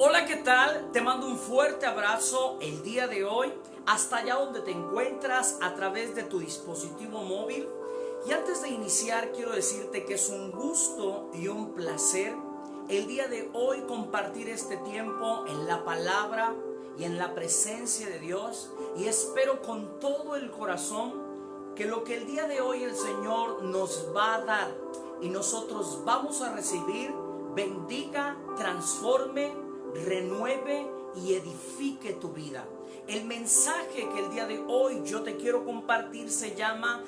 Hola, ¿qué tal? Te mando un fuerte abrazo el día de hoy, hasta allá donde te encuentras a través de tu dispositivo móvil. Y antes de iniciar, quiero decirte que es un gusto y un placer el día de hoy compartir este tiempo en la palabra y en la presencia de Dios. Y espero con todo el corazón que lo que el día de hoy el Señor nos va a dar y nosotros vamos a recibir, bendiga, transforme, renueve y edifique tu vida. El mensaje que el día de hoy yo te quiero compartir se llama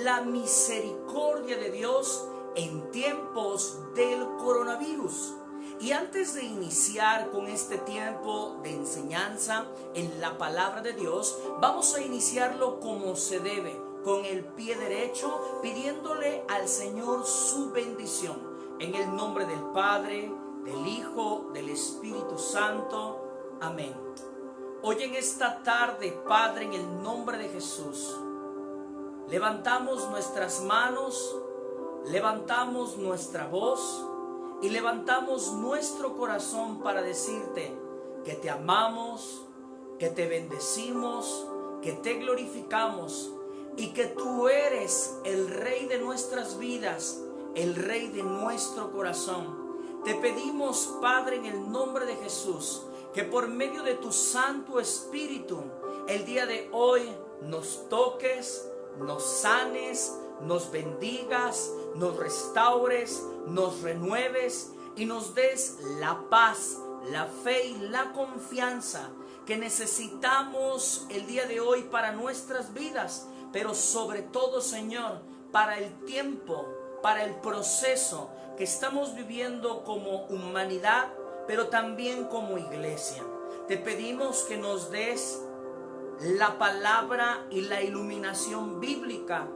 la misericordia de Dios en tiempos del coronavirus. Y antes de iniciar con este tiempo de enseñanza en la palabra de Dios, vamos a iniciarlo como se debe, con el pie derecho, pidiéndole al Señor su bendición. En el nombre del Padre, del Hijo, del Espíritu Santo. Amén. Hoy en esta tarde, Padre, en el nombre de Jesús, levantamos nuestras manos, levantamos nuestra voz y levantamos nuestro corazón para decirte que te amamos, que te bendecimos, que te glorificamos y que tú eres el Rey de nuestras vidas, el Rey de nuestro corazón. Te pedimos, Padre, en el nombre de Jesús, que por medio de tu Santo Espíritu, el día de hoy nos toques, nos sanes, nos bendigas, nos restaures, nos renueves y nos des la paz, la fe y la confianza que necesitamos el día de hoy para nuestras vidas, pero sobre todo, Señor, para el tiempo, para el proceso que estamos viviendo como humanidad, pero también como iglesia. Te pedimos que nos des la palabra y la iluminación bíblica,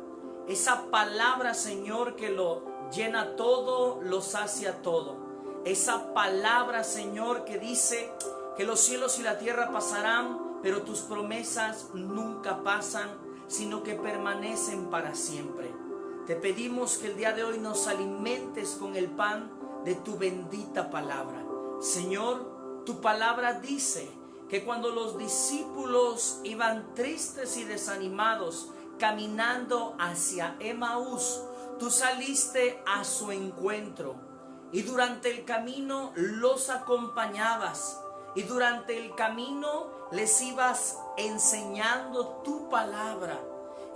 esa palabra, Señor, que lo llena todo, lo sacia todo. Esa palabra, Señor, que dice que los cielos y la tierra pasarán, pero tus promesas nunca pasan, sino que permanecen para siempre. Te pedimos que el día de hoy nos alimentes con el pan de tu bendita palabra. Señor, tu palabra dice que cuando los discípulos iban tristes y desanimados caminando hacia Emaús, tú saliste a su encuentro y durante el camino los acompañabas y durante el camino les ibas enseñando tu palabra.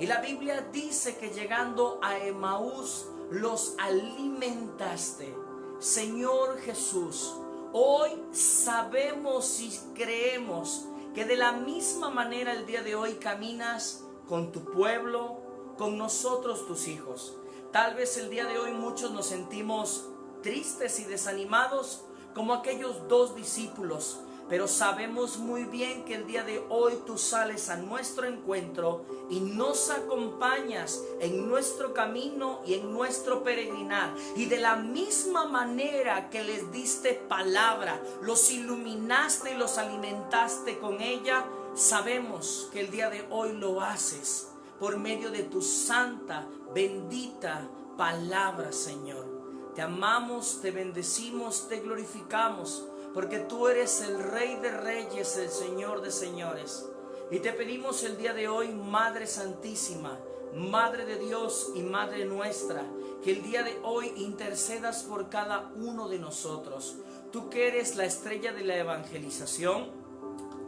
Y la Biblia dice que llegando a Emaús los alimentaste. Señor Jesús, hoy sabemos y creemos que de la misma manera el día de hoy caminas con tu pueblo, con nosotros tus hijos. Tal vez el día de hoy muchos nos sentimos tristes y desanimados como aquellos dos discípulos, pero sabemos muy bien que el día de hoy tú sales a nuestro encuentro y nos acompañas en nuestro camino y en nuestro peregrinar. Y de la misma manera que les diste palabra, los iluminaste y los alimentaste con ella, sabemos que el día de hoy lo haces por medio de tu santa, bendita palabra, Señor. Te amamos, te bendecimos, te glorificamos, porque tú eres el Rey de Reyes, el Señor de Señores. Y te pedimos el día de hoy, Madre Santísima, Madre de Dios y Madre nuestra, que el día de hoy intercedas por cada uno de nosotros. Tú que eres la estrella de la evangelización,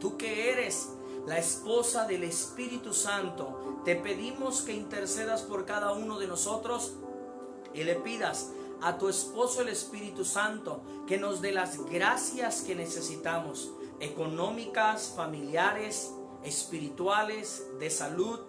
tú que eres la esposa del Espíritu Santo, te pedimos que intercedas por cada uno de nosotros y le pidas a tu esposo el Espíritu Santo que nos dé las gracias que necesitamos, económicas, familiares, espirituales, de salud,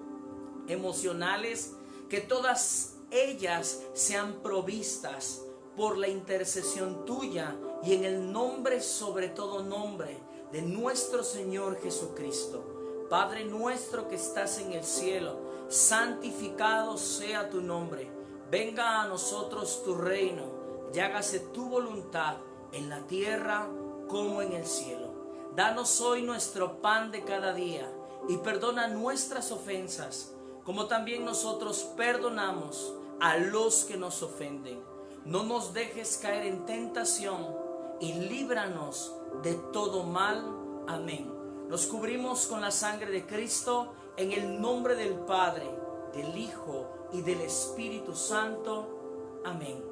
emocionales, que todas ellas sean provistas por la intercesión tuya y en el nombre, sobre todo nombre, de nuestro Señor Jesucristo. Padre nuestro que estás en el cielo, santificado sea tu nombre. Venga a nosotros tu reino y hágase tu voluntad en la tierra como en el cielo. Danos hoy nuestro pan de cada día y perdona nuestras ofensas, como también nosotros perdonamos a los que nos ofenden. No nos dejes caer en tentación y líbranos de todo mal. Amén. Nos cubrimos con la sangre de Cristo en el nombre del Padre, del Hijo y del Espíritu Santo. Amén.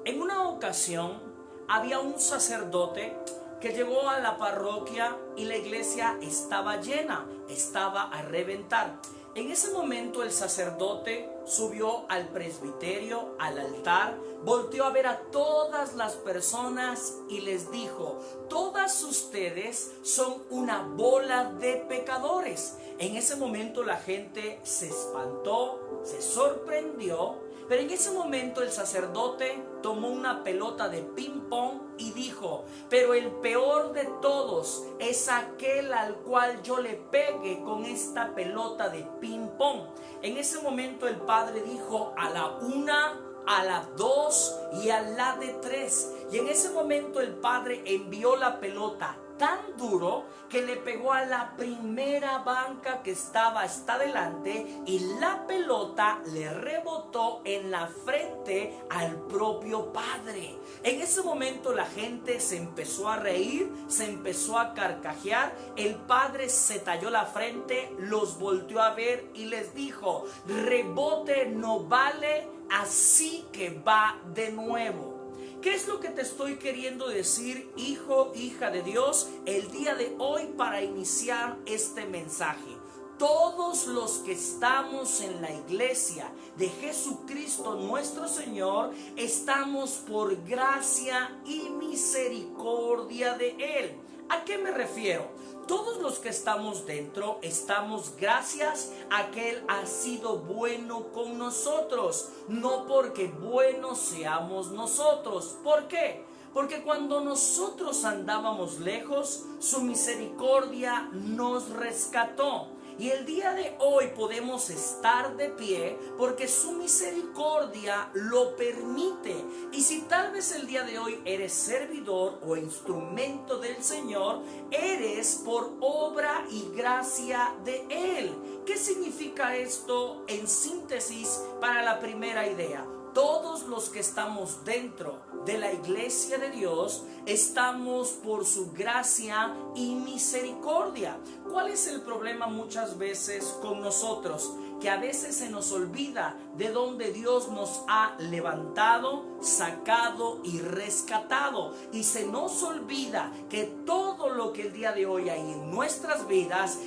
En una ocasión había un sacerdote que llegó a la parroquia y la iglesia estaba llena, estaba a reventar. En ese momento el sacerdote subió al presbiterio, al altar, volteó a ver a todas las personas y les dijo: todas ustedes son una bola de pecadores. En ese momento la gente se espantó, se sorprendió, pero en ese momento el sacerdote tomó una pelota de ping pong y dijo: pero el peor de todos es aquel al cual yo le pegue con esta pelota de ping pong. En ese momento el padre dijo: a la una, a la dos y a la de tres. Y en ese momento el padre envió la pelota tan duro que le pegó a la primera banca que estaba hasta adelante, y la pelota le rebotó en la frente al propio padre. En ese momento la gente se empezó a reír, se empezó a carcajear. El padre se talló la frente, los volteó a ver y les dijo: rebote no vale, así que va de nuevo. ¿Qué es lo que te estoy queriendo decir, hijo, hija de Dios, el día de hoy para iniciar este mensaje? Todos los que estamos en la iglesia de Jesucristo nuestro Señor, estamos por gracia y misericordia de Él. ¿A qué me refiero? Todos los que estamos dentro estamos gracias a que Él ha sido bueno con nosotros, no porque buenos seamos nosotros. ¿Por qué? Porque cuando nosotros andábamos lejos, su misericordia nos rescató. Y el día de hoy podemos estar de pie porque su misericordia lo permite. Y si tal vez el día de hoy eres servidor o instrumento del Señor, eres por obra y gracia de Él. ¿Qué significa esto en síntesis para la primera idea? Todos los que estamos dentro de la iglesia de Dios estamos por su gracia y misericordia. ¿Cuál es el problema muchas veces con nosotros? Que a veces se nos olvida de dónde Dios nos ha levantado, sacado y rescatado. Y se nos olvida que todo lo que el día de hoy hay en nuestras vidas,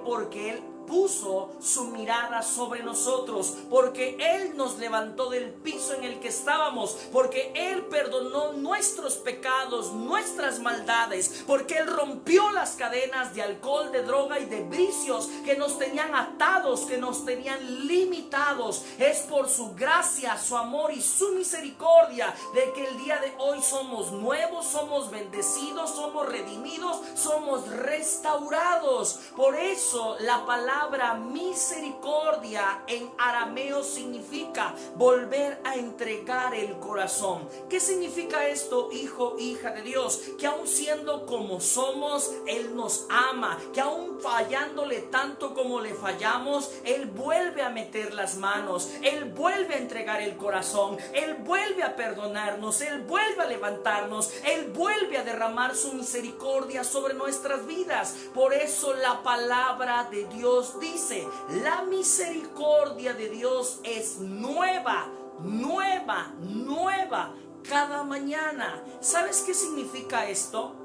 porque Él puso su mirada sobre nosotros, porque Él nos levantó del piso en el que estábamos, porque Él perdonó nuestros pecados, nuestras maldades, porque Él rompió las cadenas de alcohol, de droga y de vicios que nos tenían atados, que nos tenían limitados. Es por su gracia, su amor y su misericordia de que el día de hoy somos nuevos, somos bendecidos, somos redimidos, somos restaurados. Por eso la palabra misericordia en arameo significa volver a entregar el corazón. ¿Qué significa esto, hijo, hija de Dios? Que aun siendo como somos, Él nos ama, que aun fallándole tanto como le fallamos, Él vuelve a meter las manos, Él vuelve a entregar el corazón, Él vuelve a perdonarnos, Él vuelve a levantarnos, Él vuelve a derramar su misericordia sobre nuestras vidas. Por eso la palabra de Dios dice: la misericordia de Dios es nueva, nueva, nueva cada mañana. ¿Sabes qué significa esto?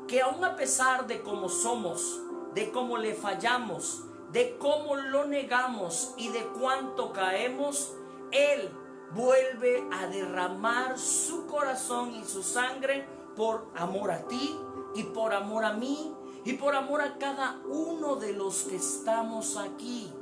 Que aun a pesar de cómo somos, de cómo le fallamos, de cómo lo negamos y de cuánto caemos, Él vuelve a derramar su corazón y su sangre por amor a ti y por amor a mí y por amor a cada uno de los que estamos aquí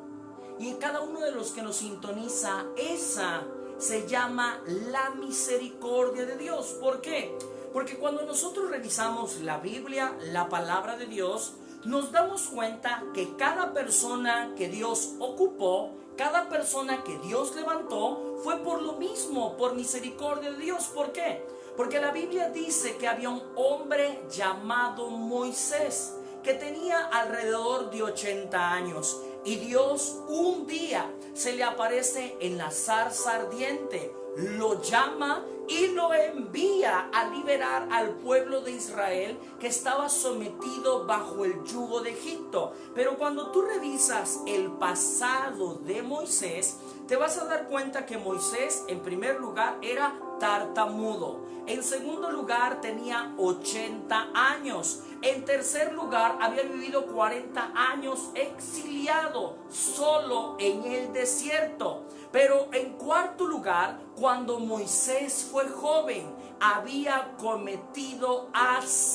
y cada uno de los que nos sintoniza. Esa se llama la misericordia de Dios. ¿Por qué? Porque cuando nosotros revisamos la Biblia, la palabra de Dios, nos damos cuenta que cada persona que Dios ocupó, cada persona que Dios levantó, fue por lo mismo, por misericordia de Dios. ¿Por qué? Porque la Biblia dice que había un hombre llamado Moisés que tenía alrededor de 80 años. Y Dios un día se le aparece en la zarza ardiente. lo llama y lo envía a liberar al pueblo de Israel que estaba sometido bajo el yugo de Egipto. Pero cuando tú revisas el pasado de Moisés, te vas a dar cuenta que Moisés, en primer lugar, era tartamudo. En segundo lugar, tenía 80 años. En tercer lugar, había vivido 40 años exiliado, solo en el desierto. Pero en cuarto lugar, cuando Moisés fue joven, había cometido asesinato.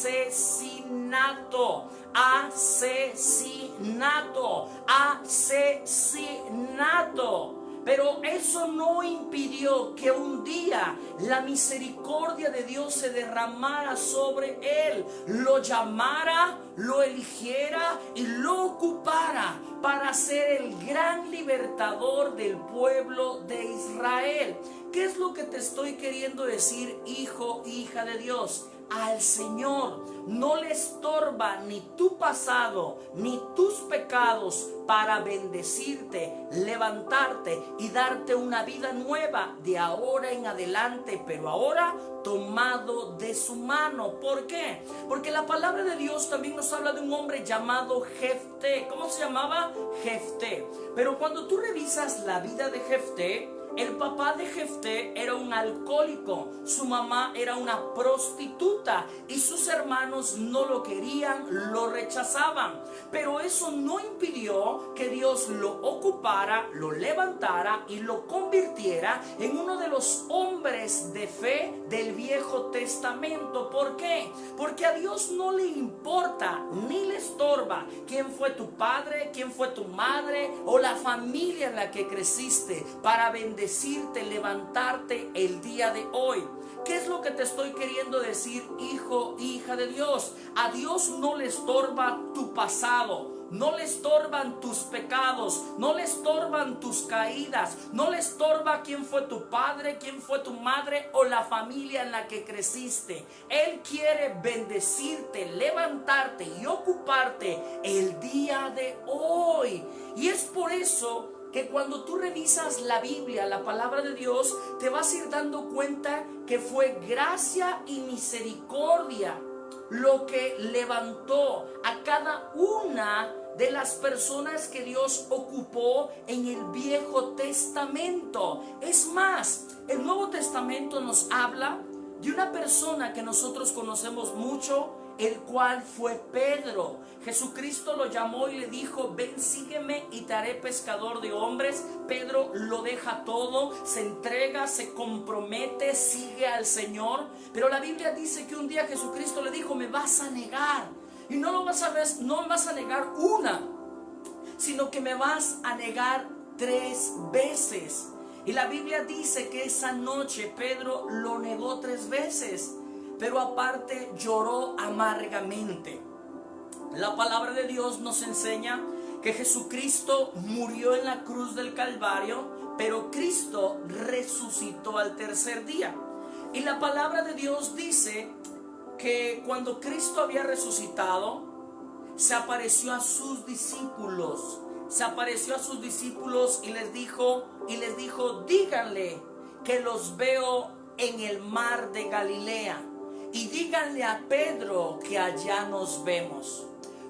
Pero eso no impidió que un día la misericordia de Dios se derramara sobre él, lo llamara, lo eligiera y lo ocupara para ser el gran libertador del pueblo de Israel. ¿Qué es lo que te estoy queriendo decir, hijo, hija de Dios? Al Señor no le estorba ni tu pasado ni tus pecados para bendecirte, levantarte y darte una vida nueva de ahora en adelante, pero ahora tomado de su mano. ¿Por qué? Porque la palabra de Dios también nos habla de un hombre llamado Jefté. ¿Cómo se llamaba? Jefté. Pero cuando tú revisas la vida de Jefté, el papá de Jefté era un alcohólico, su mamá era una prostituta y sus hermanos no lo querían, lo rechazaban. Pero eso no impidió que Dios lo ocupara, lo levantara y lo convirtiera en uno de los hombres de fe del Viejo Testamento. ¿Por qué? Porque a Dios no le importa ni le estorba quién fue tu padre, quién fue tu madre o la familia en la que creciste para bendecirte, levantarte el día de hoy. ¿Qué es lo que te estoy queriendo decir, hijo, hija de Dios? A Dios no le estorba tu pasado, no le estorban tus pecados, no le estorban tus caídas, no le estorba quién fue tu padre, quién fue tu madre o la familia en la que creciste. Él quiere bendecirte, levantarte y ocuparte el día de hoy. Y es por eso que cuando tú revisas la Biblia, la palabra de Dios, te vas a ir dando cuenta que fue gracia y misericordia lo que levantó a cada una de las personas que Dios ocupó en el Viejo Testamento. Es más, el Nuevo Testamento nos habla de una persona que nosotros conocemos mucho, el cual fue Pedro. Jesucristo lo llamó y le dijo: ven, sígueme y te haré pescador de hombres. Pedro lo deja todo, se entrega, se compromete, sigue al Señor. Pero la Biblia dice que un día Jesucristo le dijo: me vas a negar. Y no lo vas a ver, no me vas a negar una, sino que me vas a negar 3 veces. Y la Biblia dice que esa noche Pedro lo negó 3 veces. Pero aparte lloró amargamente. La palabra de Dios nos enseña que Jesucristo murió en la cruz del Calvario, pero Cristo resucitó al tercer día. Y la palabra de Dios dice que cuando Cristo había resucitado, se apareció a sus discípulos. Se apareció a sus discípulos y les dijo, díganle que los veo en el mar de Galilea. Y díganle a Pedro que allá nos vemos.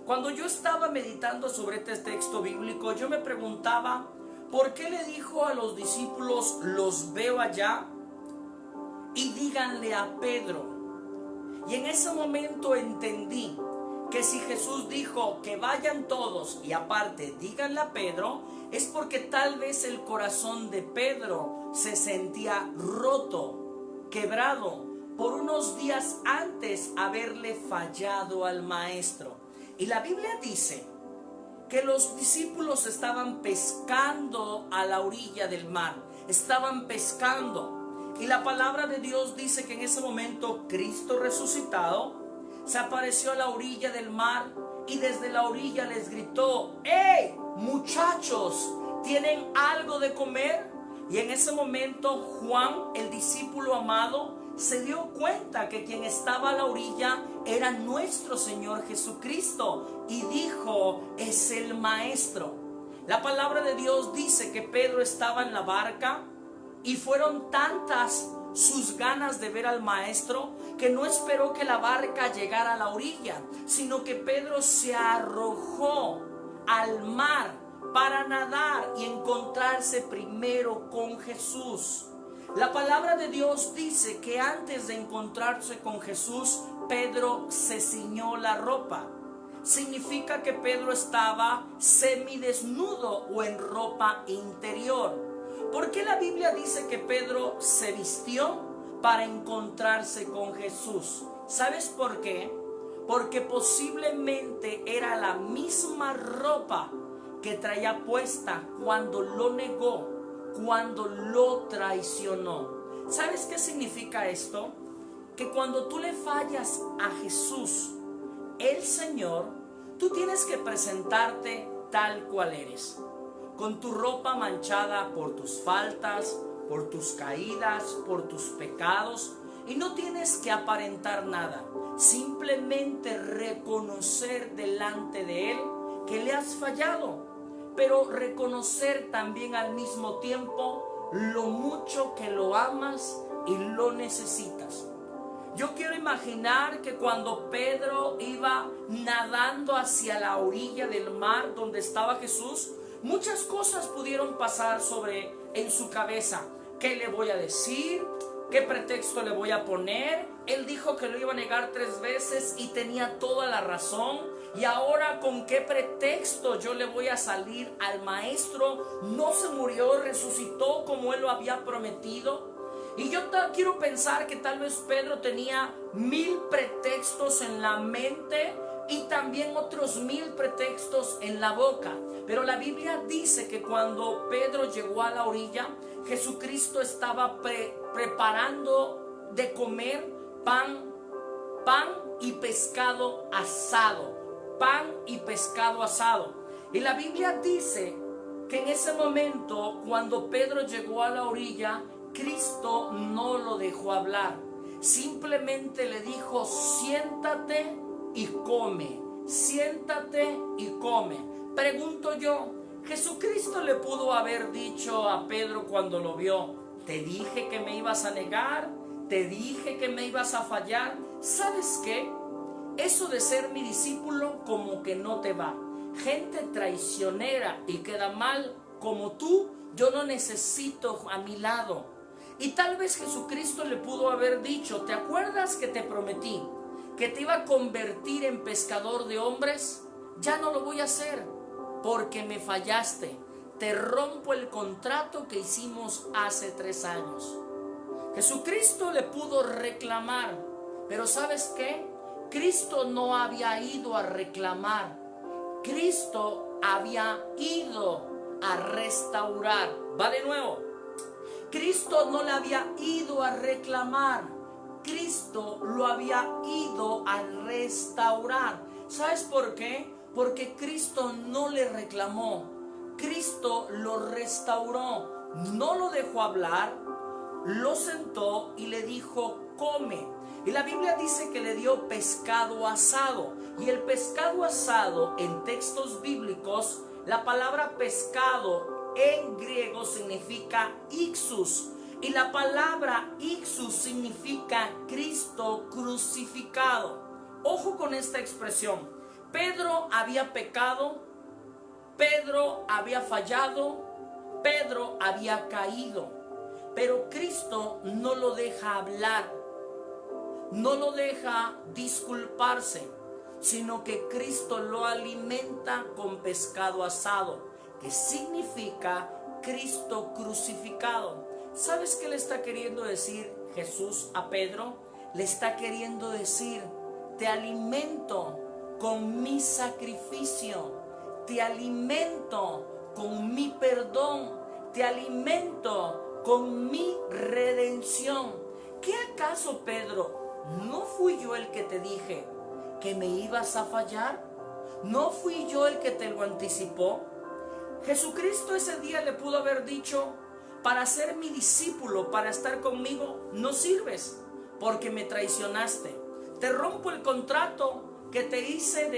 Cuando yo estaba meditando sobre este texto bíblico, yo me preguntaba, ¿por qué le dijo a los discípulos, los veo allá? Y díganle a Pedro. Y en ese momento entendí que si Jesús dijo que vayan todos y aparte díganle a Pedro, es porque tal vez el corazón de Pedro se sentía roto, quebrado, por unos días antes haberle fallado al maestro. Y la Biblia dice que los discípulos estaban pescando a la orilla del mar, estaban pescando. Y la palabra de Dios dice que en ese momento Cristo resucitado se apareció a la orilla del mar y desde la orilla les gritó: ¡hey, muchachos! ¿Tienen algo de comer? Y en ese momento Juan, el discípulo amado, se dio cuenta que quien estaba a la orilla era nuestro Señor Jesucristo y dijo: es el Maestro. La palabra de Dios dice que Pedro estaba en la barca Y fueron tantas sus ganas de ver al maestro que no esperó que la barca llegara a la orilla, sino que Pedro se arrojó al mar para nadar y encontrarse primero con Jesús. La palabra de Dios dice que antes de encontrarse con Jesús, Pedro se ciñó la ropa. Significa que Pedro estaba semidesnudo o en ropa interior. ¿Por qué la Biblia dice que Pedro se vistió para encontrarse con Jesús? ¿Sabes por qué? Porque posiblemente era la misma ropa que traía puesta cuando lo negó, cuando lo traicionó. ¿Sabes qué significa esto? Que cuando tú le fallas a Jesús, el Señor, tú tienes que presentarte tal cual eres, con tu ropa manchada por tus faltas, por tus caídas, por tus pecados, y no tienes que aparentar nada, simplemente reconocer delante de Él que le has fallado, pero reconocer también al mismo tiempo lo mucho que lo amas y lo necesitas. Yo quiero imaginar que cuando Pedro iba nadando hacia la orilla del mar donde estaba Jesús, muchas cosas pudieron pasar en su cabeza. ¿Qué le voy a decir? ¿Qué pretexto le voy a poner? Él dijo que lo iba a negar 3 veces y tenía toda la razón. Y ahora, ¿con qué pretexto yo le voy a salir al maestro? No se murió, resucitó como él lo había prometido. Y yo quiero pensar que tal vez Pedro tenía 1000 pretextos en la mente y también otros 1000 pretextos en la boca. Pero la Biblia dice que cuando Pedro llegó a la orilla, Jesucristo estaba preparando de comer pan y pescado asado. Pan y pescado asado. Y la Biblia dice que en ese momento, cuando Pedro llegó a la orilla, Cristo no lo dejó hablar. Simplemente le dijo: siéntate y come. Siéntate y come. Pregunto yo, ¿Jesucristo le pudo haber dicho a Pedro cuando lo vio: te dije que me ibas a negar? ¿Te dije que me ibas a fallar? ¿Sabes qué? Eso de ser mi discípulo como que no te va. Gente traicionera y queda mal como tú, yo no necesito a mi lado. Y tal vez Jesucristo le pudo haber dicho: ¿te acuerdas que te prometí que te iba a convertir en pescador de hombres? Ya no lo voy a hacer porque me fallaste. Te rompo el contrato que hicimos hace 3 años. Jesucristo le pudo reclamar, pero ¿sabes qué? Cristo no había ido a reclamar. Cristo había ido a restaurar. Va de nuevo. Cristo no le había ido a reclamar. Cristo lo había ido a restaurar. ¿Sabes por qué? Porque Cristo no le reclamó. Cristo lo restauró. No lo dejó hablar. Lo sentó y le dijo: come. Y la Biblia dice que le dio pescado asado. Y el pescado asado, en textos bíblicos, la palabra pescado en griego significa ixus. Y la palabra ixus significa Cristo crucificado. Ojo con esta expresión. Pedro había pecado, Pedro había fallado, Pedro había caído. Pero Cristo no lo deja hablar, no lo deja disculparse, sino que Cristo lo alimenta con pescado asado, que significa Cristo crucificado. ¿Sabes qué le está queriendo decir Jesús a Pedro? Le está queriendo decir: te alimento con mi sacrificio, te alimento con mi perdón, te alimento con mi redención. ¿Qué acaso, Pedro, no fui yo el que te dije que me ibas a fallar? ¿No fui yo el que te lo anticipó? Jesucristo ese día le pudo haber dicho: para ser mi discípulo, para estar conmigo, no sirves, porque me traicionaste. Te rompo el contrato que te hice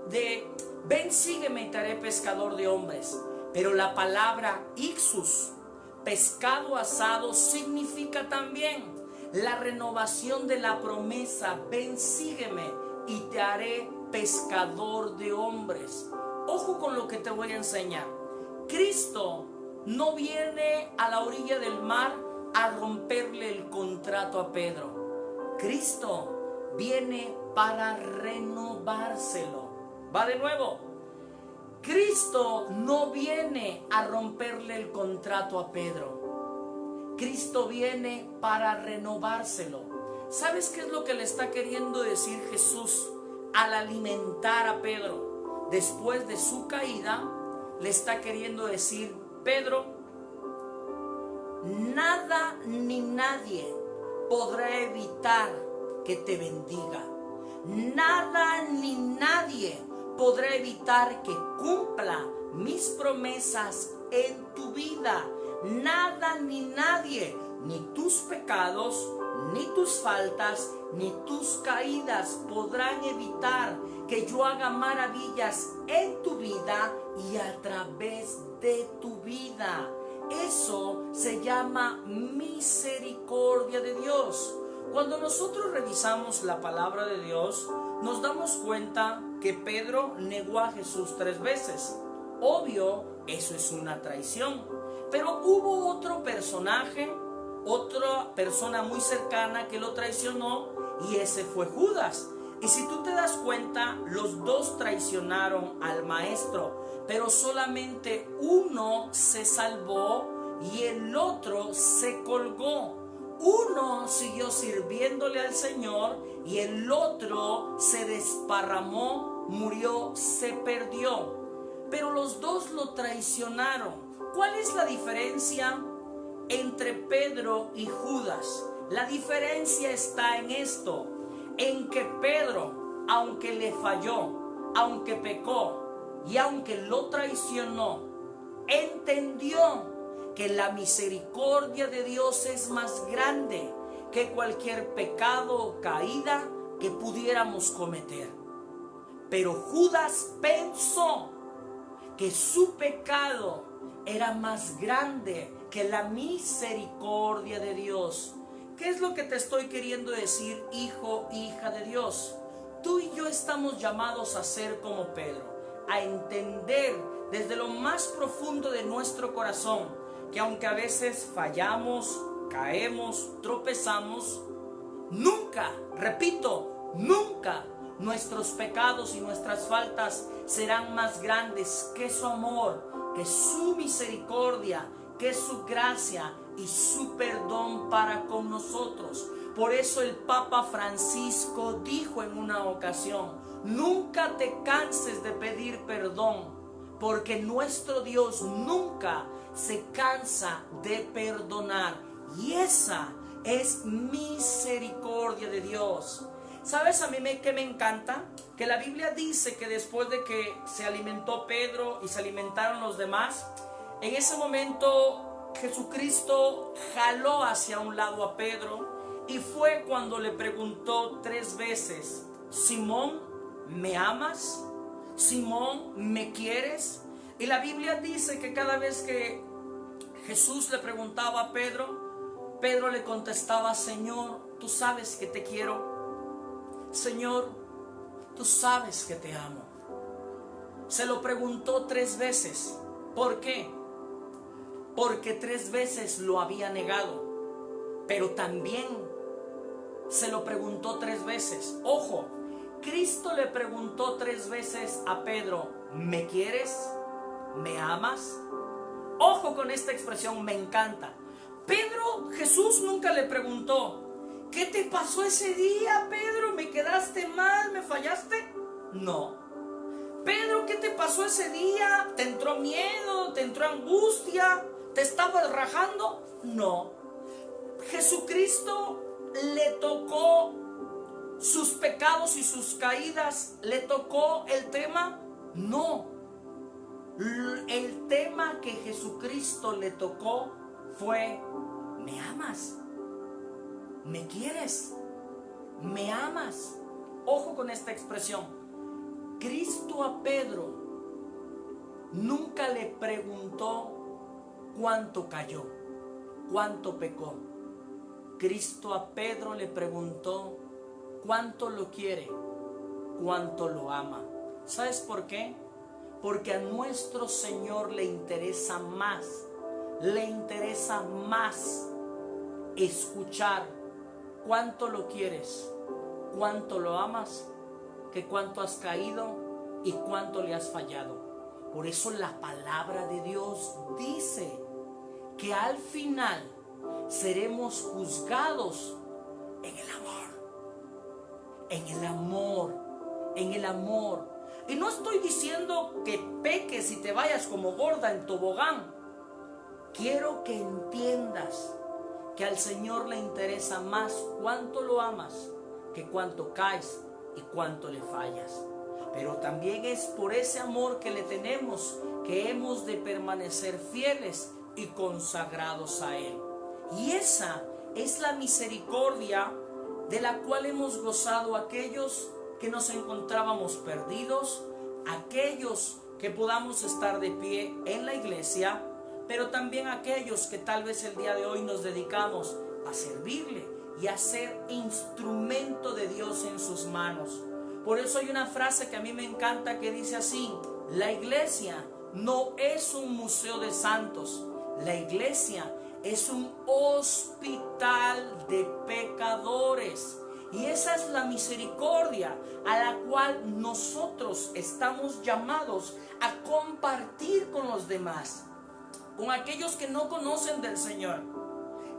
de ven, sígueme y te haré pescador de hombres. Pero la palabra ixus, pescado asado significa también la renovación de la promesa: ven, sígueme y te haré pescador de hombres. Ojo con lo que te voy a enseñar. Cristo no viene a la orilla del mar a romperle el contrato a Pedro. Cristo viene para renovárselo. Va de nuevo. Cristo no viene a romperle el contrato a Pedro. Cristo viene para renovárselo. ¿Sabes qué es lo que le está queriendo decir Jesús al alimentar a Pedro? Después de su caída, le está queriendo decir: Pedro, nada ni nadie podrá evitar que te bendiga. Nada ni nadie podrá evitar que cumpla mis promesas en tu vida. Nada ni nadie, ni tus pecados, ni tus faltas, ni tus caídas podrán evitar que yo haga maravillas en tu vida y a través de tu vida. Eso se llama misericordia de Dios. Cuando nosotros revisamos la palabra de Dios, nos damos cuenta que Pedro negó a Jesús 3 veces. Obvio, eso es una traición. Pero hubo otro personaje, otra persona muy cercana que lo traicionó, y ese fue Judas. Y si tú te das cuenta, los dos traicionaron al maestro, pero solamente uno se salvó y el otro se colgó. Uno siguió sirviéndole al Señor y el otro se desparramó, murió, se perdió. Pero los dos lo traicionaron. ¿Cuál es la diferencia entre Pedro y Judas? La diferencia está en esto, en que Pedro, aunque le falló, aunque pecó y aunque lo traicionó, entendió que la misericordia de Dios es más grande que cualquier pecado o caída que pudiéramos cometer. Pero Judas pensó que su pecado era más grande que la misericordia de Dios. ¿Qué es lo que te estoy queriendo decir, hijo, hija de Dios? Tú y yo estamos llamados a ser como Pedro, a entender desde lo más profundo de nuestro corazón que aunque a veces fallamos, caemos, tropezamos, nunca, repito, nunca nuestros pecados y nuestras faltas serán más grandes que su amor, que su misericordia, que su gracia y su perdón para con nosotros. Por eso el Papa Francisco dijo en una ocasión: nunca te canses de pedir perdón, porque nuestro Dios nunca se cansa de perdonar. Y esa es misericordia de Dios. ¿Sabes a mí que me encanta? Que la Biblia dice que después de que se alimentó Pedro y se alimentaron los demás, en ese momento Jesucristo jaló hacia un lado a Pedro y fue cuando le preguntó 3 veces: Simón, ¿me amas? Simón, ¿me quieres? Y la Biblia dice que cada vez que Jesús le preguntaba a Pedro, Pedro le contestaba: Señor, tú sabes que te quiero. Señor, tú sabes que te amo. Se lo preguntó 3 veces. ¿Por qué? Porque 3 veces lo había negado. Pero también se lo preguntó 3 veces. Ojo, Cristo le preguntó 3 veces a Pedro: ¿me quieres? ¿Me amas? Ojo con esta expresión, me encanta. Jesús nunca le preguntó: ¿qué te pasó ese día, Pedro? ¿Me quedaste mal? ¿Me fallaste? No. Pedro, ¿qué te pasó ese día? ¿Te entró miedo? ¿Te entró angustia? ¿Te estabas rajando? No. Jesucristo le tocó sus pecados y sus caídas. ¿Le tocó el tema? No. El tema que Jesucristo le tocó fue: ¿me amas? ¿Me quieres? ¿Me amas? Ojo con esta expresión. Cristo a Pedro nunca le preguntó cuánto cayó. cuánto pecó. Cristo a Pedro le preguntó cuánto lo quiere, cuánto lo ama. ¿Sabes por qué? Porque a nuestro Señor le interesa más escuchar cuánto lo quieres, cuánto lo amas, que cuánto has caído y cuánto le has fallado. Por eso la palabra de Dios dice que al final seremos juzgados en el amor, en el amor, en el amor. Y no estoy diciendo que peques y te vayas como gorda en tobogán. Quiero que entiendas que al Señor le interesa más cuánto lo amas que cuánto caes y cuánto le fallas. Pero también es por ese amor que le tenemos que hemos de permanecer fieles y consagrados a Él. Y esa es la misericordia de la cual hemos gozado aquellos que nos encontrábamos perdidos, aquellos que podamos estar de pie en la iglesia, pero también aquellos que tal vez el día de hoy nos dedicamos a servirle y a ser instrumento de Dios en sus manos. Por eso hay una frase que a mí me encanta que dice así: la iglesia no es un museo de santos, la iglesia es un hospital de pecadores. Y esa es la misericordia a la cual nosotros estamos llamados a compartir con los demás, con aquellos que no conocen del Señor.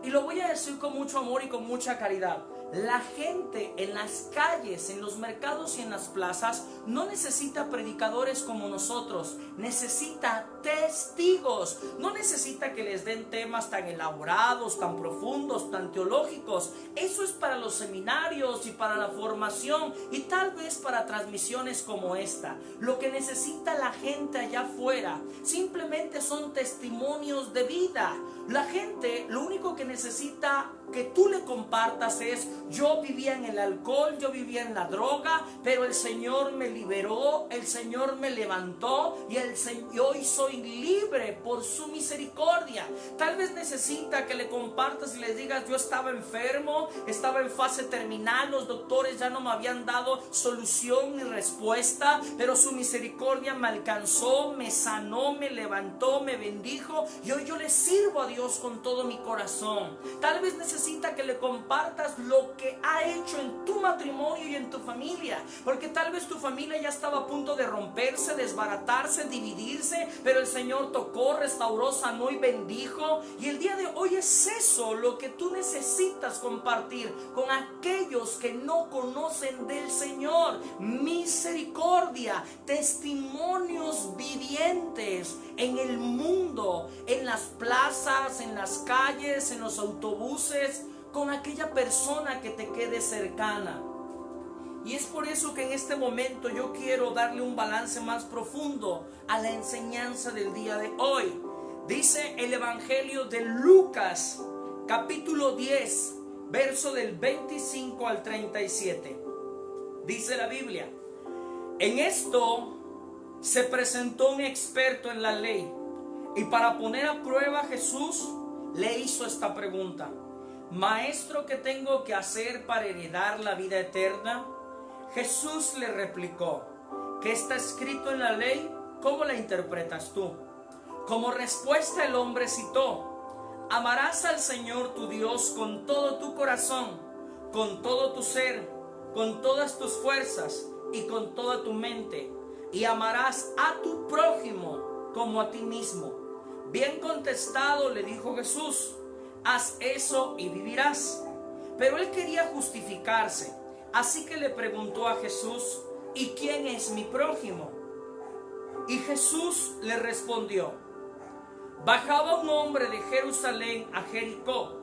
Y lo voy a decir con mucho amor y con mucha caridad. La gente en las calles, en los mercados y en las plazas no necesita predicadores como nosotros, necesita testigos. No necesita que les den temas tan elaborados, tan profundos, tan teológicos. Eso es para los seminarios y para la formación y tal vez para transmisiones como esta. Lo que necesita la gente allá afuera simplemente son testimonios de vida. La gente lo único que necesita que tú le compartas es: yo vivía en el alcohol, yo vivía en la droga, pero el Señor me liberó, el Señor me levantó y hoy soy libre por su misericordia. Tal vez necesita que le compartas y le digas: yo estaba enfermo, estaba en fase terminal, los doctores ya no me habían dado solución ni respuesta, pero su misericordia me alcanzó, me sanó, me levantó, me bendijo y hoy yo le sirvo a Dios con todo mi corazón. Tal vez necesita que le compartas lo que ha hecho en tu matrimonio y en tu familia, porque tal vez tu familia ya estaba a punto de romperse, desbaratarse, dividirse, pero el Señor tocó, restauró, sanó y bendijo. Y el día de hoy es eso lo que tú necesitas compartir con aquellos que no conocen del Señor. Misericordia, testimonios vivientes en el mundo, en las plazas, en las calles, en los autobuses, con aquella persona que te quede cercana. Y es por eso que en este momento yo quiero darle un balance más profundo a la enseñanza del día de hoy. Dice el Evangelio de Lucas, capítulo 10, verso del 25 al 37. Dice la Biblia: en esto se presentó un experto en la ley, y para poner a prueba a Jesús le hizo esta pregunta: Maestro, ¿qué tengo que hacer para heredar la vida eterna? Jesús le replicó: ¿qué está escrito en la ley? ¿Cómo la interpretas tú? Como respuesta el hombre citó: amarás al Señor tu Dios con todo tu corazón, con todo tu ser, con todas tus fuerzas y con toda tu mente, y amarás a tu prójimo como a ti mismo. Bien contestado, le dijo Jesús: haz eso y vivirás. Pero él quería justificarse, así que le preguntó a Jesús: ¿y quién es mi prójimo? Y Jesús le respondió: bajaba un hombre de Jerusalén a Jericó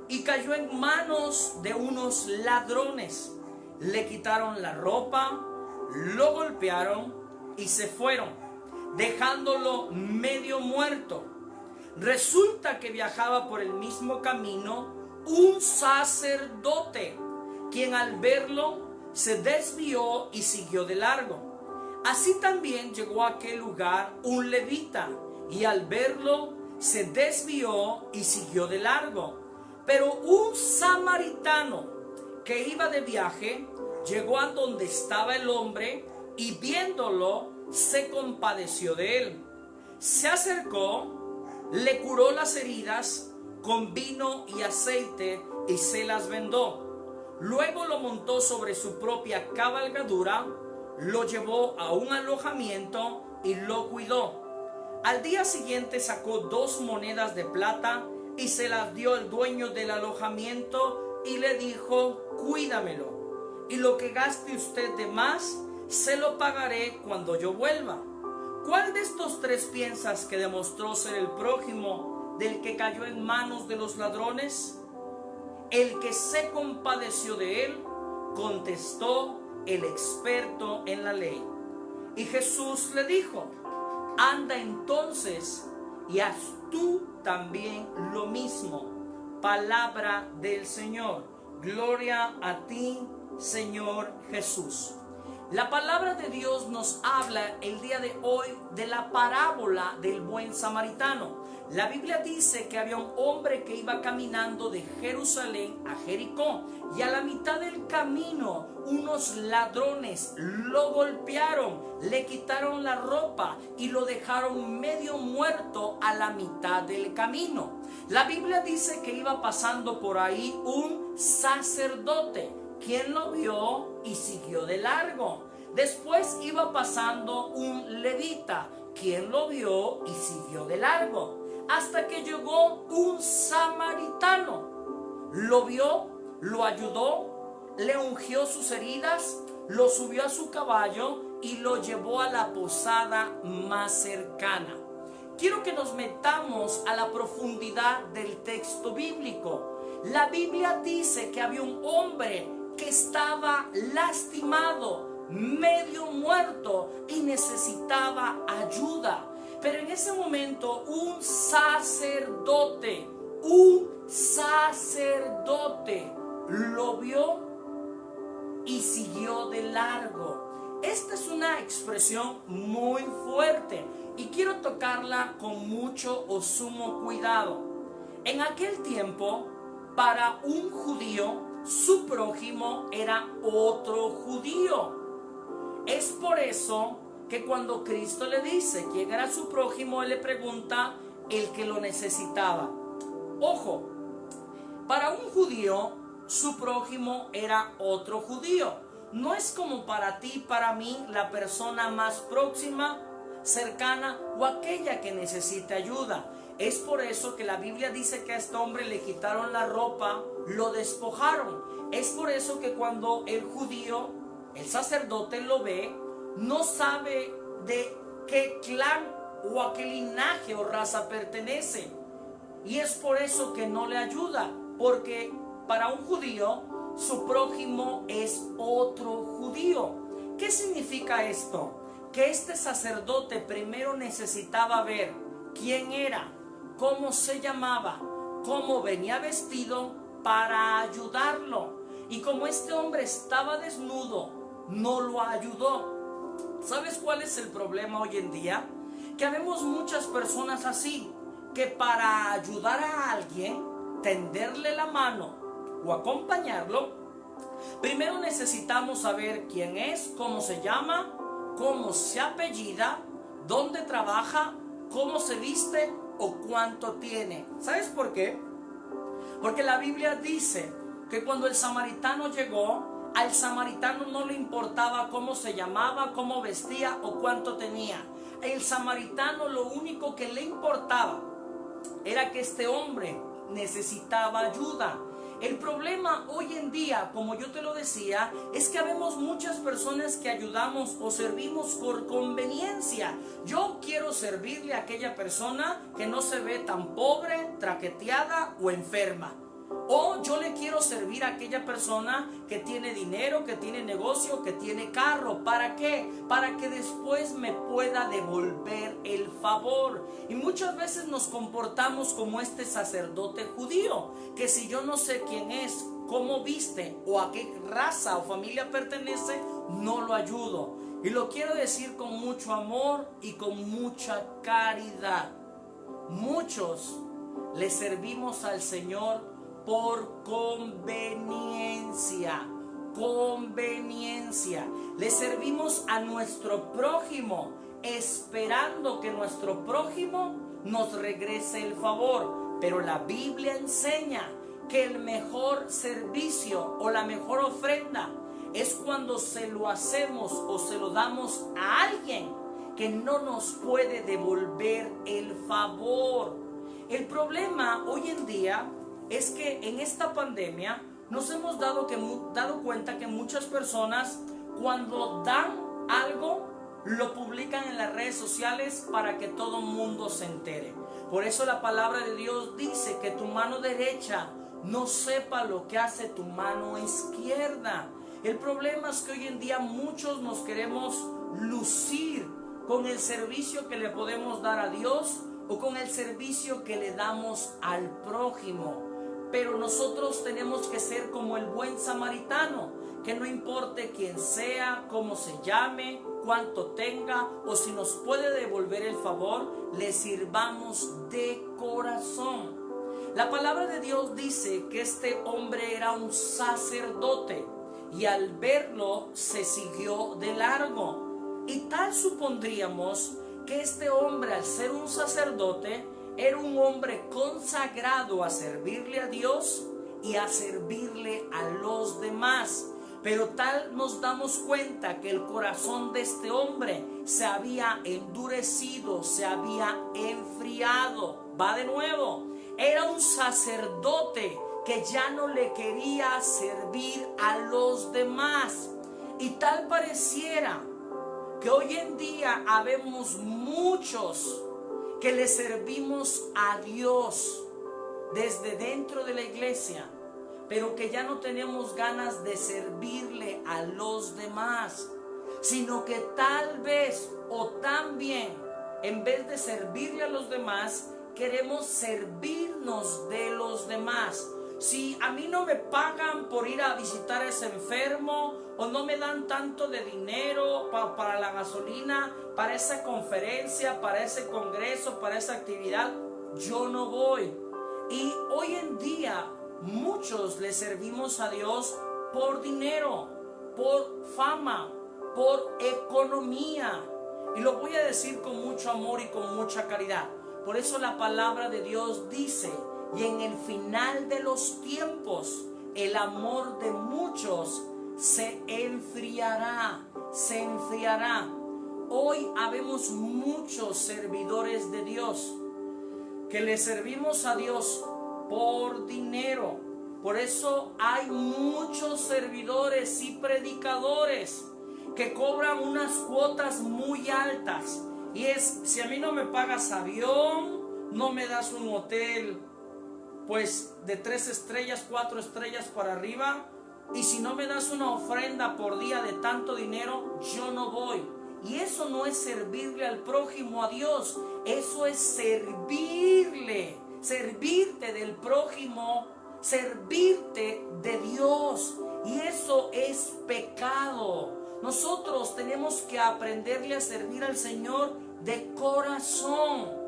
y cayó en manos de unos ladrones. Le quitaron la ropa, lo golpearon y se fueron, dejándolo medio muerto. Resulta que viajaba por el mismo camino un sacerdote, quien al verlo se desvió y siguió de largo. Así también llegó a aquel lugar un levita, y al verlo se desvió y siguió de largo. Pero un samaritano que iba de viaje llegó a donde estaba el hombre y viéndolo se compadeció de él. Se acercó, le curó las heridas con vino y aceite y se las vendó. Luego lo montó sobre su propia cabalgadura, lo llevó a un alojamiento y lo cuidó. Al día siguiente sacó 2 monedas de plata y se las dio al dueño del alojamiento y le dijo: cuídamelo, y lo que gaste usted de más se lo pagaré cuando yo vuelva. ¿Cuál de estos 3 piensas que demostró ser el prójimo del que cayó en manos de los ladrones? El que se compadeció de él, contestó el experto en la ley. Y Jesús le dijo: anda entonces y haz tú también lo mismo. Palabra del Señor. Gloria a ti, Señor Jesús. La palabra de Dios nos habla el día de hoy de la parábola del buen samaritano. La Biblia dice que había un hombre que iba caminando de Jerusalén a Jericó, y a la mitad del camino unos ladrones lo golpearon, le quitaron la ropa y lo dejaron medio muerto a la mitad del camino. La Biblia dice que iba pasando por ahí un sacerdote, quien lo vio y siguió de largo. Después iba pasando un levita, quien lo vio y siguió de largo. Hasta que llegó un samaritano. Lo vio, lo ayudó, le ungió sus heridas, lo subió a su caballo y lo llevó a la posada más cercana. Quiero que nos metamos a la profundidad del texto bíblico. La Biblia dice que había un hombre que estaba lastimado, medio muerto y necesitaba ayuda. Pero en ese momento un sacerdote lo vio y siguió de largo. Esta es una expresión muy fuerte y quiero tocarla con mucho o sumo cuidado. En aquel tiempo, para un judío, su prójimo era otro judío. Es por eso que cuando Cristo le dice quién era su prójimo, Él le pregunta el que lo necesitaba. Ojo, para un judío, su prójimo era otro judío. No es como para ti, para mí, la persona más próxima, cercana o aquella que necesite ayuda. Es por eso que la Biblia dice que a este hombre le quitaron la ropa, lo despojaron. Es por eso que cuando el judío, el sacerdote, lo ve, no sabe de qué clan o a qué linaje o raza pertenece. Y es por eso que no le ayuda, porque para un judío su prójimo es otro judío. ¿Qué significa esto? Que este sacerdote primero necesitaba ver quién era, cómo se llamaba, cómo venía vestido para ayudarlo. Y como este hombre estaba desnudo, no lo ayudó. ¿Sabes cuál es el problema hoy en día? Que habemos muchas personas así, que para ayudar a alguien, tenderle la mano o acompañarlo, primero necesitamos saber quién es, cómo se llama, cómo se apellida, dónde trabaja, cómo se viste o cuánto tiene. ¿Sabes por qué? Porque la Biblia dice que cuando el samaritano llegó, al samaritano no le importaba cómo se llamaba, cómo vestía o cuánto tenía. El samaritano lo único que le importaba era que este hombre necesitaba ayuda. El problema hoy en día, como yo te lo decía, es que habemos muchas personas que ayudamos o servimos por conveniencia. Yo quiero servirle a aquella persona que no se ve tan pobre, traqueteada o enferma. O yo le quiero servir a aquella persona que tiene dinero, que tiene negocio, que tiene carro. ¿Para qué? Para que después me pueda devolver el favor. Y muchas veces nos comportamos como este sacerdote judío, que si yo no sé quién es, cómo viste o a qué raza o familia pertenece, no lo ayudo. Y lo quiero decir con mucho amor y con mucha caridad. muchos le servimos al Señor por conveniencia. Conveniencia. Le servimos a nuestro prójimo esperando que nuestro prójimo nos regrese el favor. Pero la Biblia enseña que el mejor servicio o la mejor ofrenda es cuando se lo hacemos o se lo damos a alguien que no nos puede devolver el favor. El problema hoy en día es que en esta pandemia nos hemos dado cuenta que muchas personas, cuando dan algo, lo publican en las redes sociales para que todo el mundo se entere. Por eso la palabra de Dios dice que tu mano derecha no sepa lo que hace tu mano izquierda. El problema es que hoy en día muchos nos queremos lucir con el servicio que le podemos dar a Dios o con el servicio que le damos al prójimo. Pero nosotros tenemos que ser como el buen samaritano, que no importe quién sea, cómo se llame, cuánto tenga o si nos puede devolver el favor, le sirvamos de corazón. La palabra de Dios dice que este hombre era un sacerdote y al verlo se siguió de largo. Y tal supondríamos que este hombre, al ser un sacerdote, era un hombre consagrado a servirle a Dios y a servirle a los demás. Pero tal nos damos cuenta que el corazón de este hombre se había endurecido, se había enfriado. Va de nuevo. Era un sacerdote que ya no le quería servir a los demás. Y tal pareciera que hoy en día habemos muchos que le servimos a Dios desde dentro de la iglesia, pero que ya no tenemos ganas de servirle a los demás, sino que tal vez o también en vez de servirle a los demás, queremos servirnos de los demás. Si a mí no me pagan por ir a visitar a ese enfermo, o no me dan tanto de dinero para la gasolina, para esa conferencia, para ese congreso, para esa actividad, yo no voy. Y hoy en día muchos le servimos a Dios por dinero, por fama, por economía. Y lo voy a decir con mucho amor y con mucha caridad. Por eso la palabra de Dios dice: y en el final de los tiempos, el amor de muchos se enfriará, se enfriará. Hoy habemos muchos servidores de Dios que le servimos a Dios por dinero. Por eso hay muchos servidores y predicadores que cobran unas cuotas muy altas. Y es: si a mí no me pagas avión, no me das un hotel pues de 3 estrellas, 4 estrellas para arriba, y si no me das una ofrenda por día de tanto dinero, yo no voy. Y eso no es servirle al prójimo, a Dios. Eso es servirle, servirte del prójimo, servirte de Dios. Y eso es pecado. Nosotros tenemos que aprenderle a servir al Señor de corazón.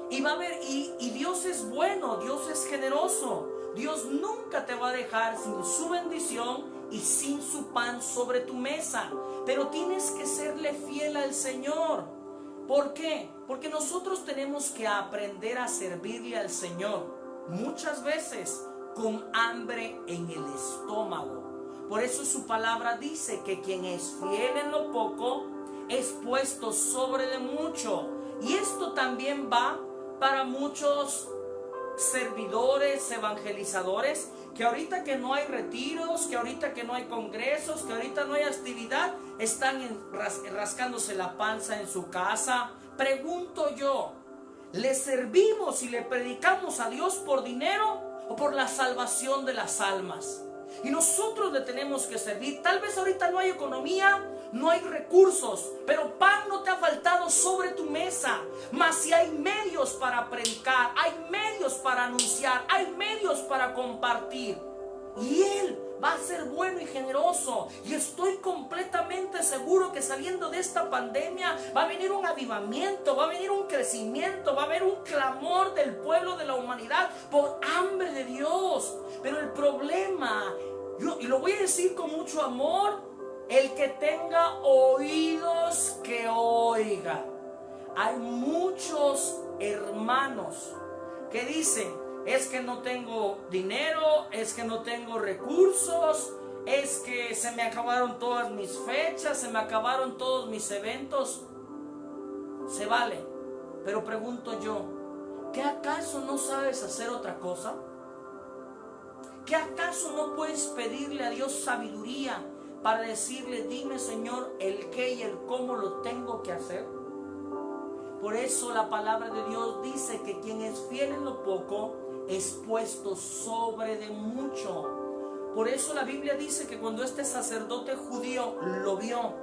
Y va a ver, y Dios es bueno, Dios es generoso. Dios nunca te va a dejar sin su bendición y sin su pan sobre tu mesa. Pero tienes que serle fiel al Señor. ¿Por qué? Porque nosotros tenemos que aprender a servirle al Señor muchas veces con hambre en el estómago. Por eso su palabra dice que quien es fiel en lo poco es puesto sobre de mucho. Y esto también va para muchos servidores, evangelizadores, que ahorita que no hay retiros, que ahorita que no hay congresos, que ahorita no hay actividad, están rascándose la panza en su casa. Pregunto yo, ¿le servimos y le predicamos a Dios por dinero o por la salvación de las almas? Y nosotros le tenemos que servir. Tal vez ahorita no hay economía, no hay recursos, pero pan no te ha faltado sobre tu mesa. Mas si hay medios para predicar, hay medios para anunciar, hay medios para compartir, y Él va a ser bueno y generoso. Y estoy completamente seguro que saliendo de esta pandemia va a venir un avivamiento, va a venir un crecimiento, va a haber un clamor del pueblo de la humanidad por hambre de Dios. Pero el problema, y lo voy a decir con mucho amor, el que tenga oídos que oiga. Hay muchos hermanos que dicen: es que no tengo dinero, es que no tengo recursos, es que se me acabaron todas mis fechas, se me acabaron todos mis eventos. Se vale, pero pregunto yo, ¿qué acaso no sabes hacer otra cosa? ¿Qué acaso no puedes pedirle a Dios sabiduría para decirle: dime, Señor, el qué y el cómo lo tengo que hacer? Por eso la palabra de Dios dice que quien es fiel en lo poco es puesto sobre de mucho. Por eso la Biblia dice que cuando este sacerdote judío lo vio,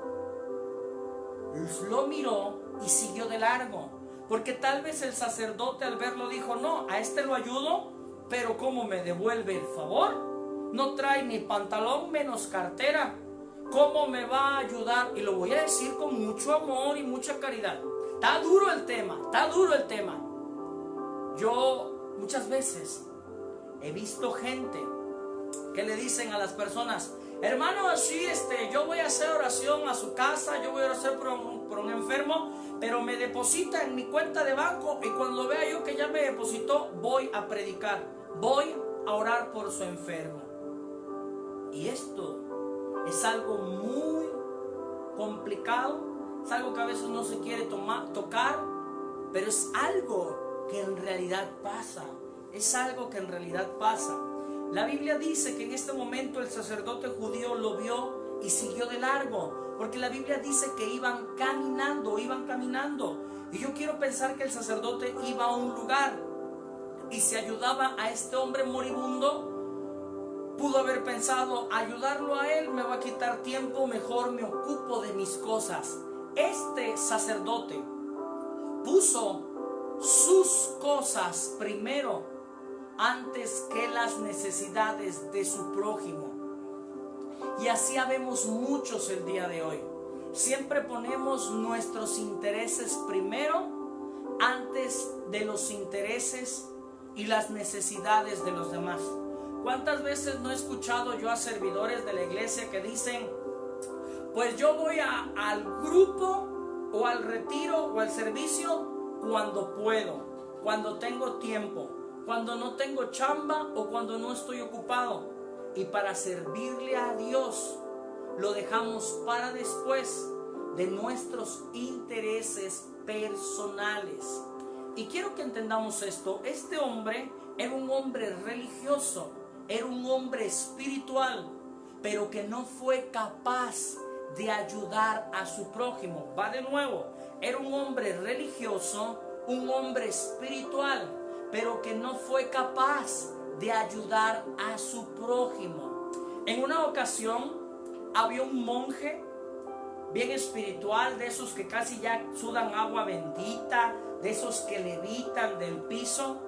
lo miró y siguió de largo. Porque tal vez el sacerdote al verlo dijo: no, a este lo ayudo, pero ¿cómo me devuelve el favor? No trae ni pantalón menos cartera. ¿Cómo me va a ayudar? Y lo voy a decir con mucho amor y mucha caridad. Está duro el tema, está duro el tema. Yo muchas veces he visto gente que le dicen a las personas: hermano, sí, yo voy a hacer oración a su casa, yo voy a hacer por un enfermo, pero me deposita en mi cuenta de banco y cuando vea yo que ya me depositó, voy a predicar, voy a orar por su enfermo. Y esto es algo muy complicado, es algo que a veces no se quiere tocar, pero es algo que en realidad pasa, es algo que en realidad pasa. La Biblia dice que en este momento el sacerdote judío lo vio y siguió de largo, porque la Biblia dice que iban caminando. Y yo quiero pensar que el sacerdote iba a un lugar y si ayudaba a este hombre moribundo, pudo haber pensado: ayudarlo a él me va a quitar tiempo, mejor me ocupo de mis cosas. Este sacerdote puso sus cosas primero antes que las necesidades de su prójimo. Y así habemos muchos el día de hoy. Siempre ponemos nuestros intereses primero antes de los intereses y las necesidades de los demás. ¿Cuántas veces no he escuchado yo a servidores de la iglesia que dicen: pues yo voy al grupo o al retiro o al servicio cuando puedo, cuando tengo tiempo, cuando no tengo chamba o cuando no estoy ocupado? Y para servirle a Dios lo dejamos para después de nuestros intereses personales. Y quiero que entendamos esto. Este hombre era un hombre religioso, era un hombre espiritual, pero que no fue capaz de ayudar a su prójimo. Va de nuevo, era un hombre religioso, un hombre espiritual, pero que no fue capaz de ayudar a su prójimo. En una ocasión había un monje bien espiritual, de esos que casi ya sudan agua bendita, de esos que levitan del piso.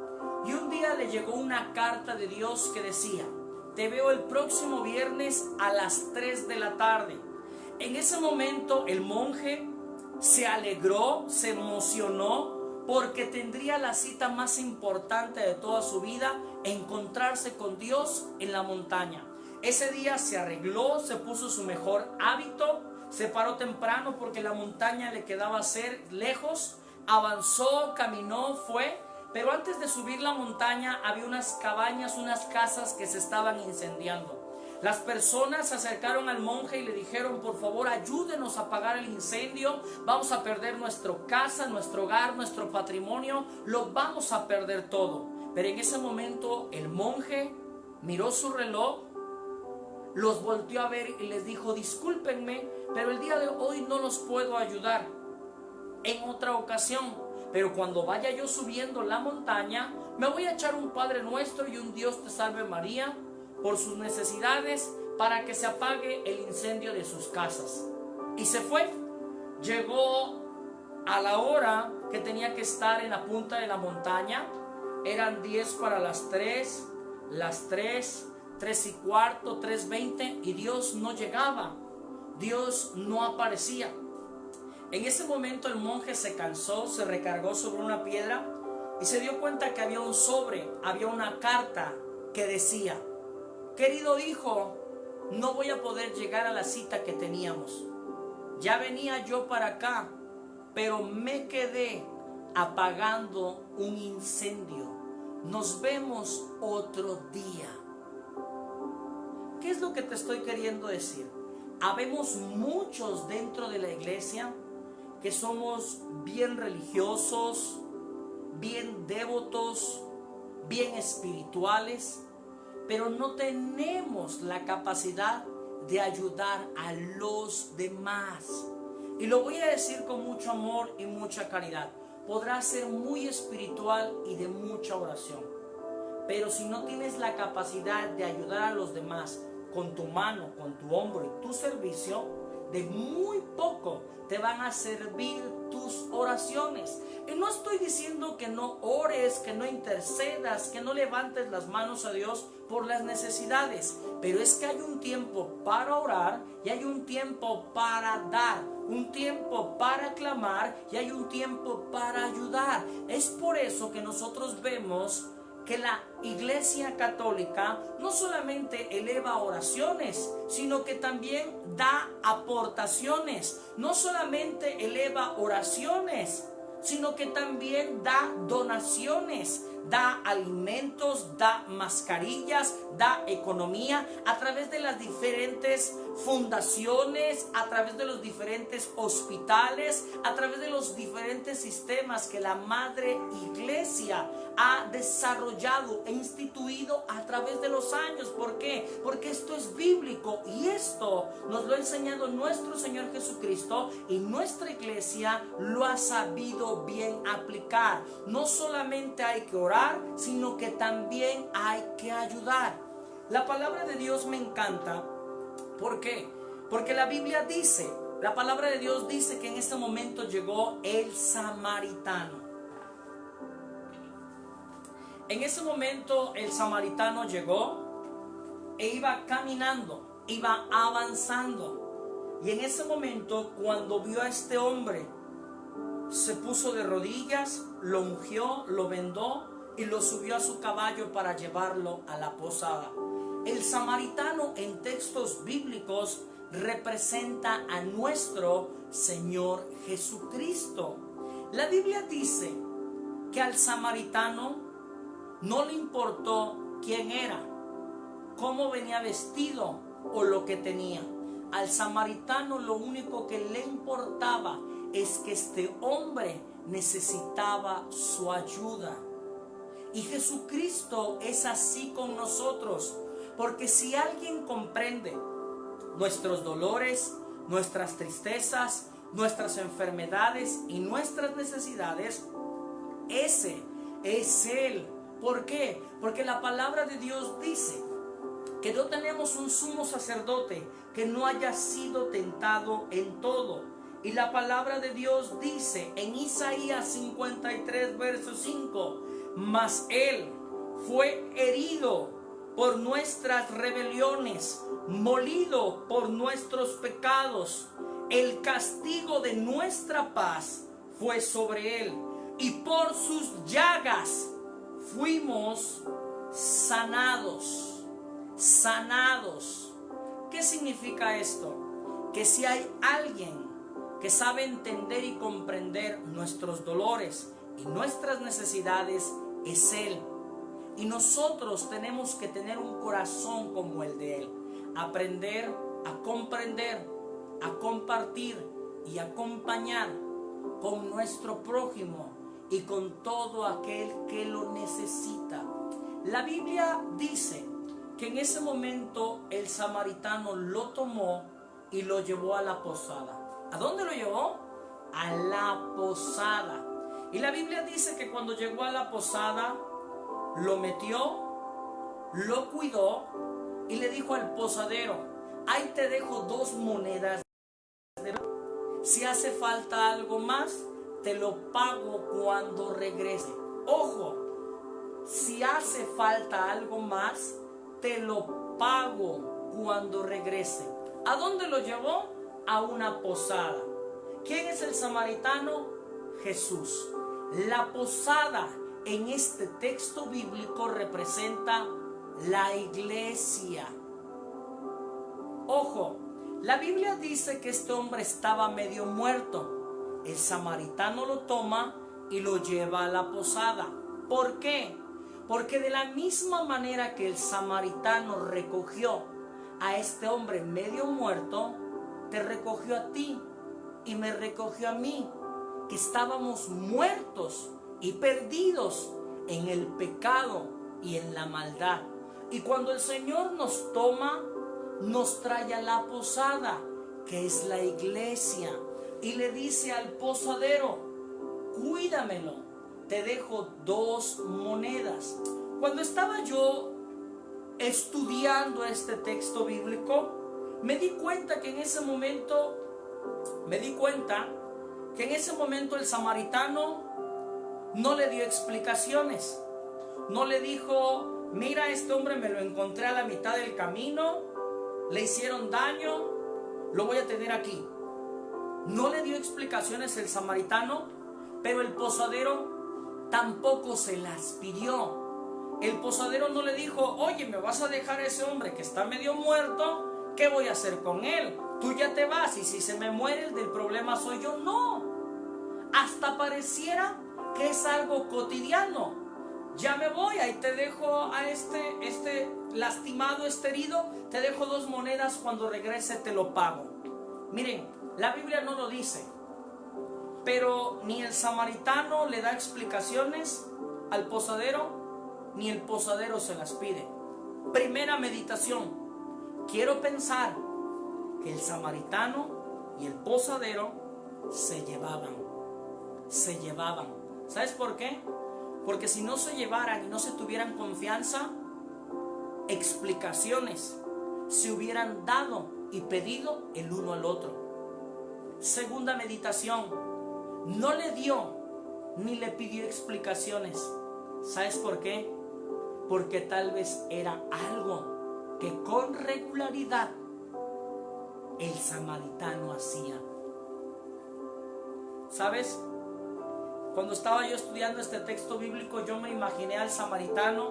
Y un día le llegó una carta de Dios que decía: te veo el próximo viernes a las 3 de la tarde. En ese momento el monje se alegró, se emocionó, porque tendría la cita más importante de toda su vida: encontrarse con Dios en la montaña. Ese día se arregló, se puso su mejor hábito, se paró temprano porque la montaña le quedaba lejos, avanzó, caminó, fue. Pero antes de subir la montaña había unas cabañas, unas casas que se estaban incendiando. Las personas se acercaron al monje y le dijeron: por favor, ayúdenos a apagar el incendio, vamos a perder nuestra casa, nuestro hogar, nuestro patrimonio, lo vamos a perder todo. Pero en ese momento el monje miró su reloj, los volteó a ver y les dijo: discúlpenme, pero el día de hoy no los puedo ayudar. En otra ocasión, pero cuando vaya yo subiendo la montaña, me voy a echar un Padre Nuestro y un Dios te salve María por sus necesidades, para que se apague el incendio de sus casas. Y se fue. Llegó a la hora que tenía que estar en la punta de la montaña. Eran 10 para las 3, las 3, 3:15, 3:20 y Dios no llegaba, Dios no aparecía. En ese momento el monje se cansó, se recargó sobre una piedra y se dio cuenta que había un sobre, había una carta que decía: querido hijo, no voy a poder llegar a la cita que teníamos. Ya venía yo para acá, pero me quedé apagando un incendio. Nos vemos otro día. ¿Qué es lo que te estoy queriendo decir? Habemos muchos dentro de la iglesia que somos bien religiosos, bien devotos, bien espirituales, pero no tenemos la capacidad de ayudar a los demás. Y lo voy a decir con mucho amor y mucha caridad. Podrás ser muy espiritual y de mucha oración, pero si no tienes la capacidad de ayudar a los demás con tu mano, con tu hombro y tu servicio, de muy poco te van a servir tus oraciones. Y no estoy diciendo que no ores, que no intercedas, que no levantes las manos a Dios por las necesidades, pero es que hay un tiempo para orar y hay un tiempo para dar, un tiempo para clamar y hay un tiempo para ayudar. Es por eso que nosotros vemos que la Iglesia Católica no solamente eleva oraciones, sino que también da aportaciones. No solamente eleva oraciones, sino que también da donaciones, da alimentos, da mascarillas, da economía a través de las diferentes fundaciones, a través de los diferentes hospitales, a través de los diferentes sistemas que la Madre Iglesia ha desarrollado e instituido a través de los años. ¿Por qué? Porque esto es bíblico y esto nos lo ha enseñado nuestro Señor Jesucristo y nuestra iglesia lo ha sabido bien aplicar. No solamente hay que orar, sino que también hay que ayudar. La palabra de Dios me encanta. ¿Por qué? Porque la Biblia dice, la palabra de Dios dice que en este momento llegó el samaritano. En ese momento el samaritano llegó e iba caminando, iba avanzando. Y en ese momento, cuando vio a este hombre, se puso de rodillas, lo ungió, lo vendó y lo subió a su caballo para llevarlo a la posada. El samaritano en textos bíblicos representa a nuestro Señor Jesucristo. La Biblia dice que al samaritano no le importó quién era, cómo venía vestido o lo que tenía. Al samaritano lo único que le importaba es que este hombre necesitaba su ayuda. Y Jesucristo es así con nosotros, porque si alguien comprende nuestros dolores, nuestras tristezas, nuestras enfermedades y nuestras necesidades, ese es Él. ¿Por qué? Porque la palabra de Dios dice que no tenemos un sumo sacerdote que no haya sido tentado en todo. Y la palabra de Dios dice en Isaías 53, verso 5, mas Él fue herido por nuestras rebeliones, molido por nuestros pecados. El castigo de nuestra paz fue sobre Él, y por sus llagas fuimos sanados. Sanados. ¿Qué significa esto? Que si hay alguien que sabe entender y comprender nuestros dolores y nuestras necesidades, es Él. Y nosotros tenemos que tener un corazón como el de Él. Aprender a comprender, a compartir y acompañar con nuestro prójimo y con todo aquel que lo necesita. La Biblia dice que en ese momento el samaritano lo tomó y lo llevó a la posada. ¿A dónde lo llevó? A la posada. Y la Biblia dice que cuando llegó a la posada, lo metió, lo cuidó y le dijo al posadero: ahí te dejo 2 monedas. Si hace falta algo más, te lo pago cuando regrese. Ojo, si hace falta algo más, te lo lo pago cuando regrese. ¿A dónde lo llevó? A una posada. ¿Quién es el samaritano? Jesús. La posada en este texto bíblico representa la iglesia. Ojo, la Biblia dice que este hombre estaba medio muerto. El samaritano lo toma y lo lleva a la posada. ¿Por qué? Porque de la misma manera que el samaritano recogió a este hombre medio muerto, te recogió a ti y me recogió a mí, que estábamos muertos y perdidos en el pecado y en la maldad. Y cuando el Señor nos toma, nos trae a la posada, que es la iglesia, y le dice al posadero: cuídamelo, te dejo 2 monedas. Cuando estaba yo estudiando este texto bíblico, me di cuenta que en ese momento el samaritano no le dio explicaciones. No le dijo: mira, este hombre me lo encontré a la mitad del camino, le hicieron daño, lo voy a tener aquí. No le dio explicaciones el samaritano, pero el posadero tampoco se las pidió. El posadero no le dijo: oye, me vas a dejar a ese hombre que está medio muerto, ¿qué voy a hacer con él? Tú ya te vas y si se me muere el del problema soy yo. No, hasta pareciera que es algo cotidiano. Ya me voy, ahí te dejo a este lastimado, este herido, te dejo 2 monedas, cuando regrese te lo pago. Miren, la Biblia no lo dice, pero ni el samaritano le da explicaciones al posadero, ni el posadero se las pide. Primera meditación: quiero pensar que el samaritano y el posadero se llevaban. ¿Sabes por qué? Porque si no se llevaran y no se tuvieran confianza, explicaciones se hubieran dado y pedido el uno al otro. Segunda meditación: no le dio ni le pidió explicaciones. ¿Sabes por qué? Porque tal vez era algo que con regularidad el samaritano hacía. ¿Sabes? Cuando estaba yo estudiando este texto bíblico, yo me imaginé al samaritano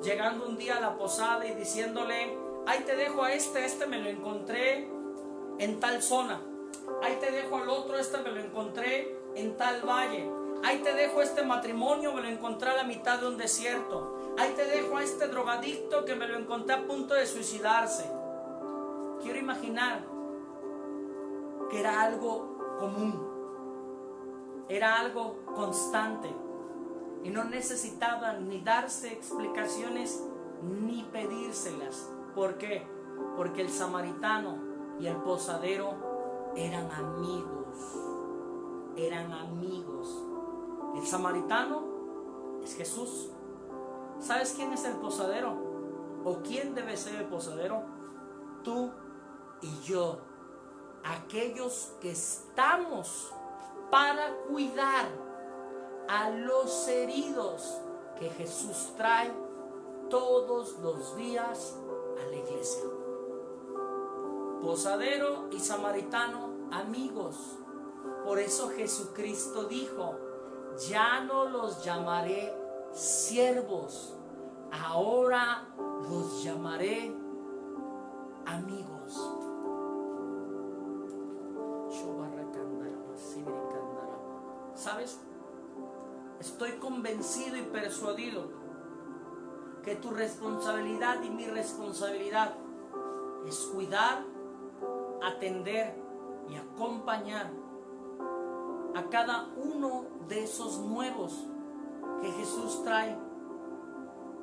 llegando un día a la posada y diciéndole: ahí te dejo a este me lo encontré en tal zona. Ahí te dejo al otro, me lo encontré en tal valle. Ahí te dejo este matrimonio, me lo encontré a la mitad de un desierto. Ahí te dejo a este drogadicto que me lo encontré a punto de suicidarse. Quiero imaginar que era algo común. Era algo constante y no necesitaban ni darse explicaciones ni pedírselas. ¿Por qué? Porque el samaritano y el posadero eran amigos. El samaritano es Jesús. ¿Sabes quién es el posadero? ¿O quién debe ser el posadero? Tú y yo, aquellos que estamos para cuidar a los heridos que Jesús trae todos los días a la iglesia. Posadero y samaritano, amigos. Por eso Jesucristo dijo: ya no los llamaré siervos, ahora los llamaré amigos. ¿Sabes? Estoy convencido y persuadido que tu responsabilidad y mi responsabilidad es cuidar, atender y acompañar a cada uno de esos nuevos que Jesús trae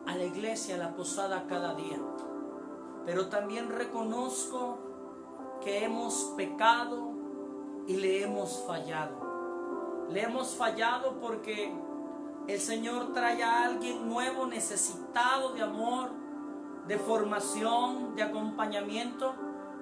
a la iglesia, a la posada cada día. Pero también reconozco que hemos pecado y le hemos fallado. Le hemos fallado porque el Señor trae a alguien nuevo, necesitado de amor, de formación, de acompañamiento,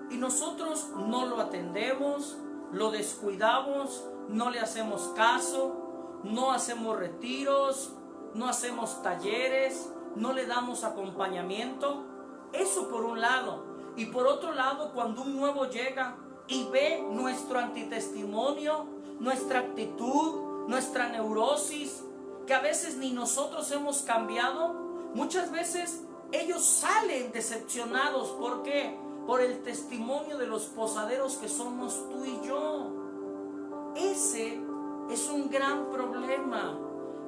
y nosotros no lo atendemos, lo descuidamos, no le hacemos caso, no hacemos retiros, no hacemos talleres, no le damos acompañamiento. Eso por un lado. Y por otro lado, cuando un nuevo llega y ve nuestro antitestimonio, nuestra actitud, nuestra neurosis, que a veces ni nosotros hemos cambiado, muchas veces ellos salen decepcionados. ¿Por qué? Por el testimonio de los posaderos que somos tú y yo. Ese es un gran problema,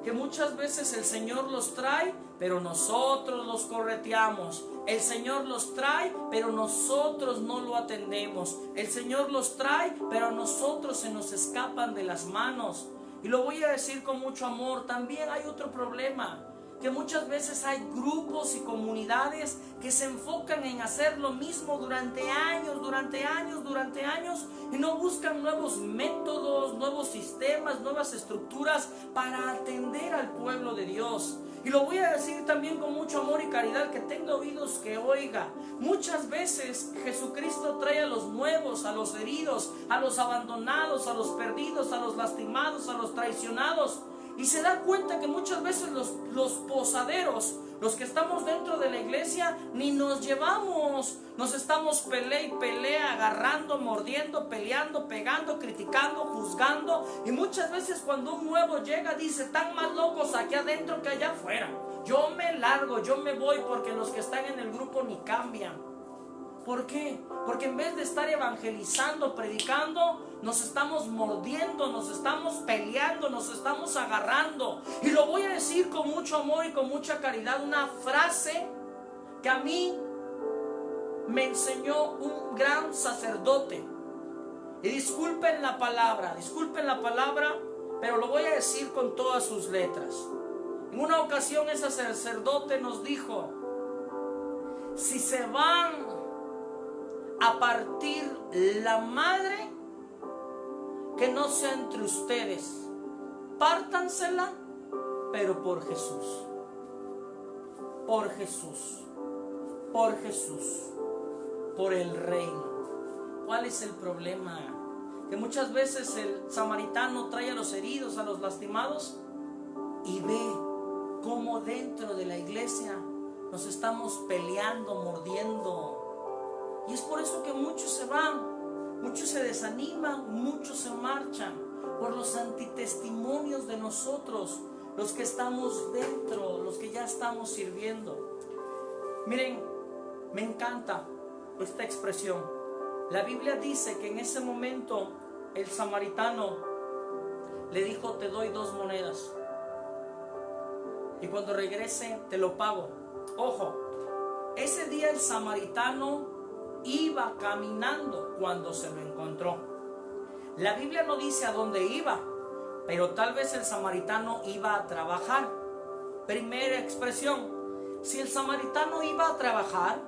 que muchas veces el Señor los trae, pero nosotros los correteamos. El Señor los trae, pero nosotros no lo atendemos. El Señor los trae, pero a nosotros se nos escapan de las manos. Y lo voy a decir con mucho amor. También hay otro problema, que muchas veces hay grupos y comunidades que se enfocan en hacer lo mismo durante años, y no buscan nuevos métodos, nuevos sistemas, nuevas estructuras para atender al pueblo de Dios. Y lo voy a decir también con mucho amor y caridad, que tenga oídos que oiga. Muchas veces Jesucristo trae a los nuevos, a los heridos, a los abandonados, a los perdidos, a los lastimados, a los traicionados. Y se da cuenta que muchas veces los posaderos, los que estamos dentro de la iglesia, ni nos llevamos. Nos estamos pelea y pelea, agarrando, mordiendo, peleando, pegando, criticando, juzgando. Y muchas veces cuando un nuevo llega dice: están más locos aquí adentro que allá afuera. Yo me largo, yo me voy, porque los que están en el grupo ni cambian. ¿Por qué? Porque en vez de estar evangelizando, predicando, nos estamos mordiendo, nos estamos peleando, nos estamos agarrando. Y lo voy a decir con mucho amor y con mucha caridad, una frase que a mí me enseñó un gran sacerdote. Y disculpen la palabra, pero lo voy a decir con todas sus letras. En una ocasión ese sacerdote nos dijo: si se van a partir la madre, que no sea entre ustedes, pártansela, pero por Jesús, por Jesús, por Jesús, por el reino. ¿Cuál es el problema? Que muchas veces el samaritano trae a los heridos, a los lastimados, y ve cómo dentro de la iglesia nos estamos peleando, mordiendo. Y es por eso que muchos se van, muchos se desaniman, muchos se marchan, por los antitestimonios de nosotros, los que estamos dentro, los que ya estamos sirviendo. Miren, me encanta esta expresión. La Biblia dice que en ese momento el samaritano le dijo: te doy 2 monedas, y cuando regrese te lo pago. Ojo, ese día el samaritano iba caminando cuando se lo encontró. La Biblia no dice a dónde iba, pero tal vez el samaritano iba a trabajar. Primera expresión: si el samaritano iba a trabajar,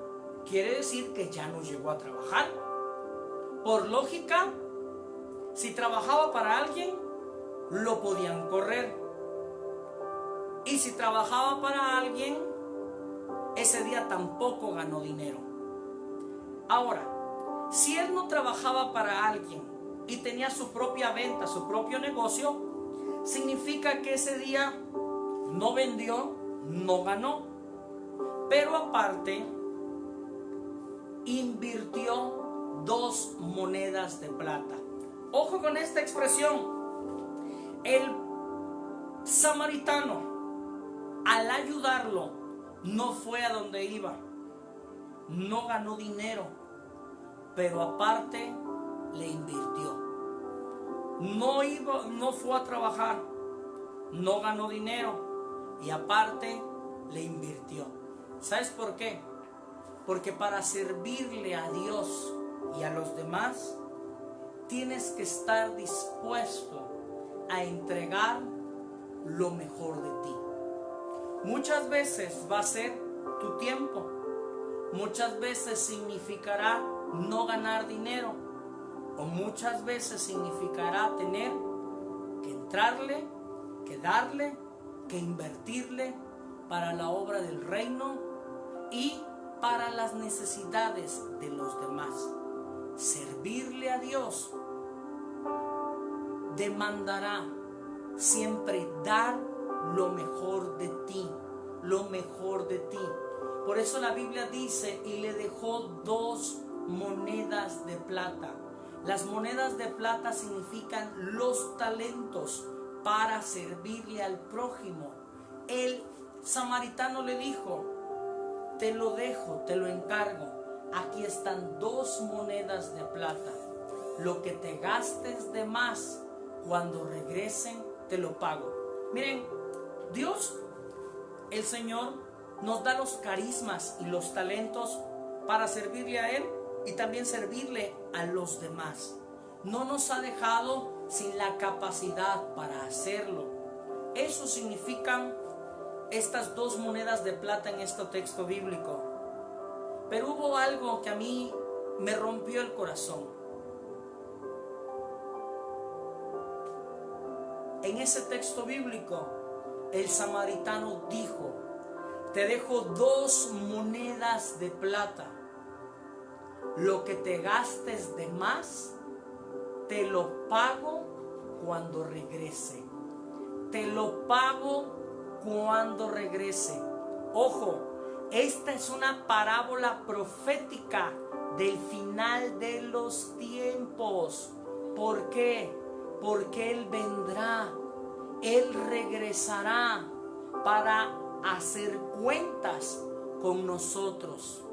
quiere decir que ya no llegó a trabajar. Por lógica, si trabajaba para alguien, lo podían correr. Y si trabajaba para alguien, ese día tampoco ganó dinero. Ahora, si él no trabajaba para alguien y tenía su propia venta, su propio negocio, significa que ese día no vendió, no ganó. Pero aparte, invirtió 2 monedas de plata. Ojo con esta expresión. El samaritano, al ayudarlo, no fue a donde iba, no ganó dinero, pero aparte le invirtió. No fue a trabajar, no ganó dinero, y aparte le invirtió. ¿Sabes por qué? Porque para servirle a Dios y a los demás, tienes que estar dispuesto a entregar lo mejor de ti. Muchas veces va a ser tu tiempo. Muchas veces significará no ganar dinero, o muchas veces significará tener que entrarle, que darle, que invertirle para la obra del reino y para las necesidades de los demás. Servirle a Dios demandará siempre dar lo mejor de ti, lo mejor de ti. Por eso la Biblia dice, y le dejó 2 monedas de plata. Las monedas de plata significan los talentos para servirle al prójimo. El samaritano le dijo, te lo dejo, te lo encargo. Aquí están 2 monedas de plata. Lo que te gastes de más, cuando regresen, te lo pago. Miren, Dios, el Señor, nos da los carismas y los talentos para servirle a Él y también servirle a los demás. No nos ha dejado sin la capacidad para hacerlo. Eso significan estas 2 monedas de plata en este texto bíblico. Pero hubo algo que a mí me rompió el corazón. En ese texto bíblico, el samaritano dijo, te dejo 2 monedas de plata. Lo que te gastes de más, te lo pago cuando regrese. Te lo pago cuando regrese. Ojo, esta es una parábola profética del final de los tiempos. ¿Por qué? Porque Él vendrá, Él regresará para hacer cuentas con nosotros.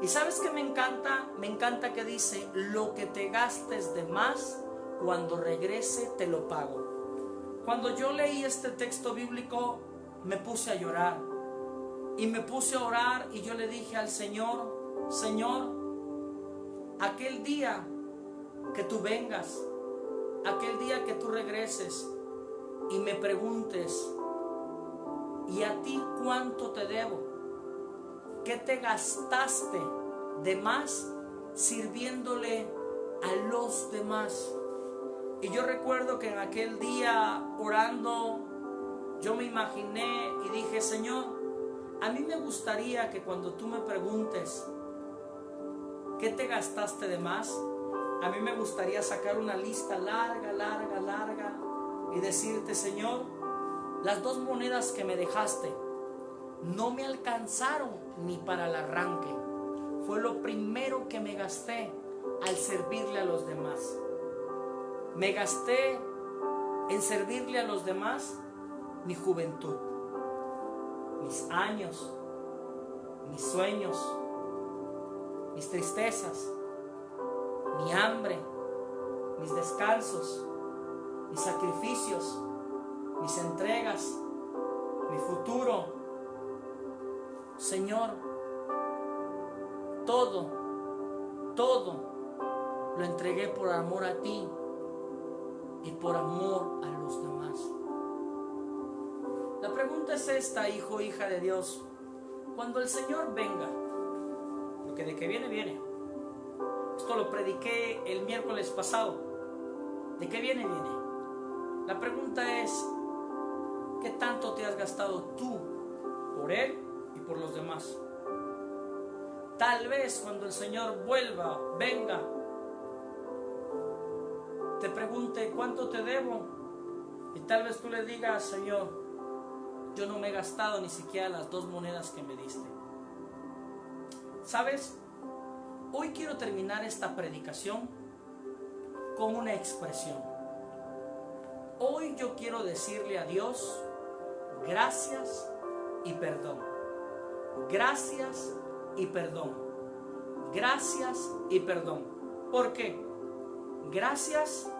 ¿Y sabes qué me encanta? Me encanta que dice, lo que te gastes de más, cuando regrese te lo pago. Cuando yo leí este texto bíblico, me puse a llorar. Y me puse a orar y yo le dije al Señor, Señor, aquel día que tú vengas, aquel día que tú regreses y me preguntes, ¿y a ti cuánto te debo? ¿Qué te gastaste de más sirviéndole a los demás? Y yo recuerdo que en aquel día orando, yo me imaginé y dije, Señor, a mí me gustaría que cuando tú me preguntes, ¿qué te gastaste de más? A mí me gustaría sacar una lista larga y decirte, Señor, las 2 monedas que me dejaste no me alcanzaron ni para el arranque. Fue lo primero que me gasté al servirle a los demás. Me gasté en servirle a los demás mi juventud, mis años, mis sueños, mis tristezas, mi hambre, mis descansos, mis sacrificios, mis entregas, mi futuro. Señor, todo lo entregué por amor a ti y por amor a los demás. La pregunta es esta, hijo, hija de Dios. Cuando el Señor venga, porque de que viene, viene. Esto lo prediqué el miércoles pasado. ¿De qué viene? Viene. La pregunta es, ¿qué tanto te has gastado tú por Él y por los demás? Tal vez cuando el Señor venga, te pregunte, ¿cuánto te debo? Y tal vez tú le digas, Señor, yo no me he gastado ni siquiera las 2 monedas que me diste. ¿Sabes? Hoy quiero terminar esta predicación con una expresión. Hoy yo quiero decirle a Dios, gracias y perdón. Gracias y perdón. Gracias y perdón. ¿Por qué? Gracias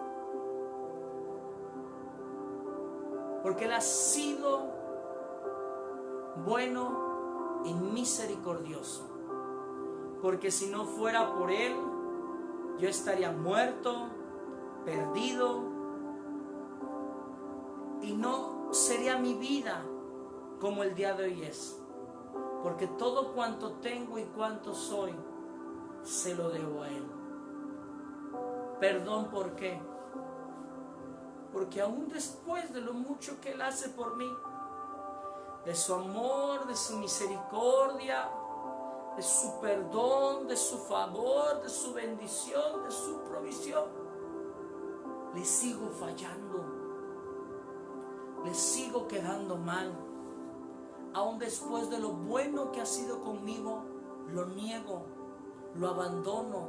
porque Él ha sido bueno y misericordioso. Porque si no fuera por Él, yo estaría muerto, perdido, y no sería mi vida como el día de hoy es. Porque todo cuanto tengo y cuanto soy, se lo debo a Él. Perdón, ¿por qué? Porque aún después de lo mucho que Él hace por mí, de su amor, de su misericordia, de su perdón, de su favor, de su bendición, de su provisión, le sigo fallando, le sigo quedando mal. aún después de lo bueno que ha sido conmigo, lo niego, lo abandono,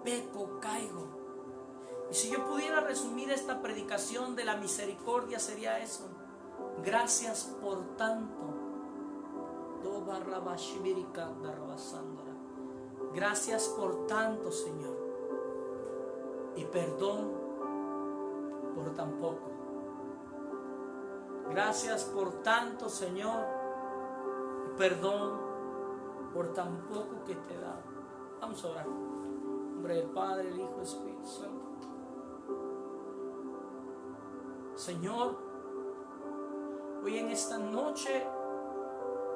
peco, caigo. Y si yo pudiera resumir esta predicación de la misericordia, sería eso: gracias por tanto. Gracias por tanto, Señor, y perdón por tan poco. Gracias por tanto, Señor, y perdón por tan poco que te he dado. Vamos a orar. En nombre del Padre, el Hijo y el Espíritu Santo. Señor, hoy en esta noche,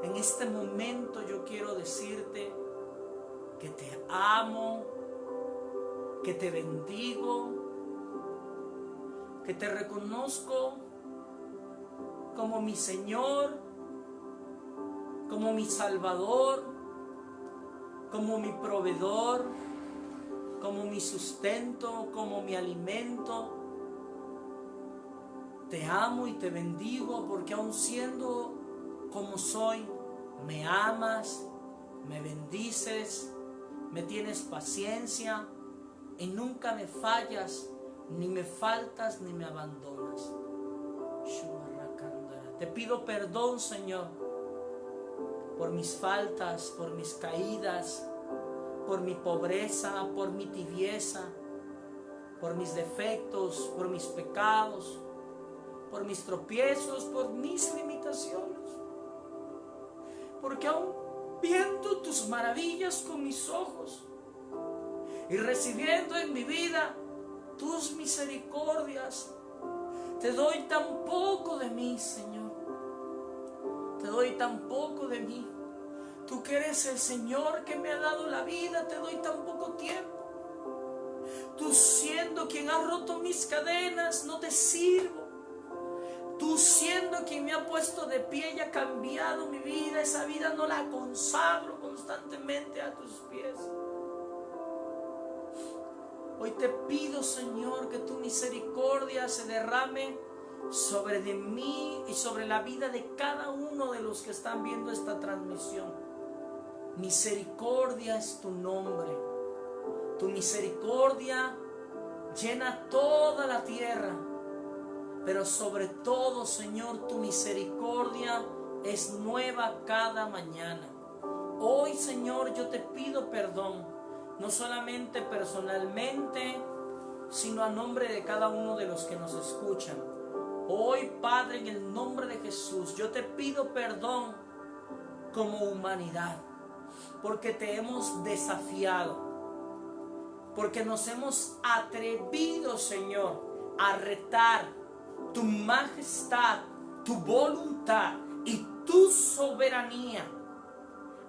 en este momento, yo quiero decirte que te amo, que te bendigo, que te reconozco como mi Señor, como mi Salvador, como mi proveedor, como mi sustento, como mi alimento. Te amo y te bendigo porque aun siendo como soy, me amas, me bendices, me tienes paciencia y nunca me fallas, ni me faltas, ni me abandonas. Te pido perdón, Señor, por mis faltas, por mis caídas, por mi pobreza, por mi tibieza, por mis defectos, por mis pecados, por mis tropiezos, por mis limitaciones. Porque aún viendo tus maravillas con mis ojos y recibiendo en mi vida tus misericordias, te doy tan poco de mí, Señor. Te doy tan poco de mí. Tú que eres el Señor que me ha dado la vida, te doy tan poco tiempo. Tú siendo quien ha roto mis cadenas, no te sirvo. Tú siendo quien me ha puesto de pie y ha cambiado mi vida, esa vida no la consagro constantemente a tus pies. Hoy te pido, Señor, que tu misericordia se derrame sobre de mí y sobre la vida de cada uno de los que están viendo esta transmisión. Misericordia es tu nombre. Tu misericordia llena toda la tierra. Pero sobre todo, Señor, tu misericordia es nueva cada mañana. Hoy, Señor, yo te pido perdón, no solamente personalmente, sino a nombre de cada uno de los que nos escuchan. Hoy, Padre, en el nombre de Jesús, yo te pido perdón como humanidad, porque te hemos desafiado, porque nos hemos atrevido, Señor, a retar tu majestad, tu voluntad y tu soberanía,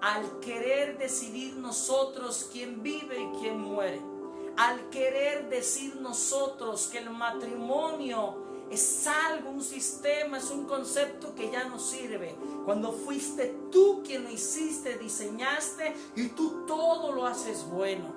al querer decidir nosotros quién vive y quién muere, al querer decir nosotros que el matrimonio es algo, un sistema, es un concepto que ya no sirve, cuando fuiste tú quien lo hiciste, diseñaste y tú todo lo haces bueno.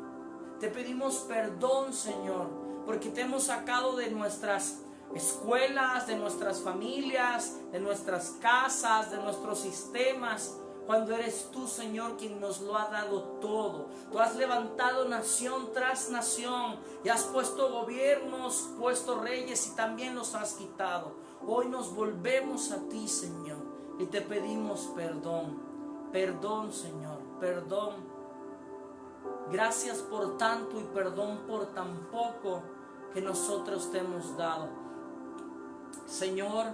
Te pedimos perdón, Señor, porque te hemos sacado de nuestras escuelas, de nuestras familias, de nuestras casas, de nuestros sistemas, cuando eres tú, Señor, quien nos lo ha dado todo. Tú has levantado nación tras nación y has puesto gobiernos, puesto reyes y también los has quitado. Hoy nos volvemos a ti, Señor, y te pedimos perdón. Perdón, Señor, perdón. Gracias por tanto y perdón por tan poco que nosotros te hemos dado. Señor,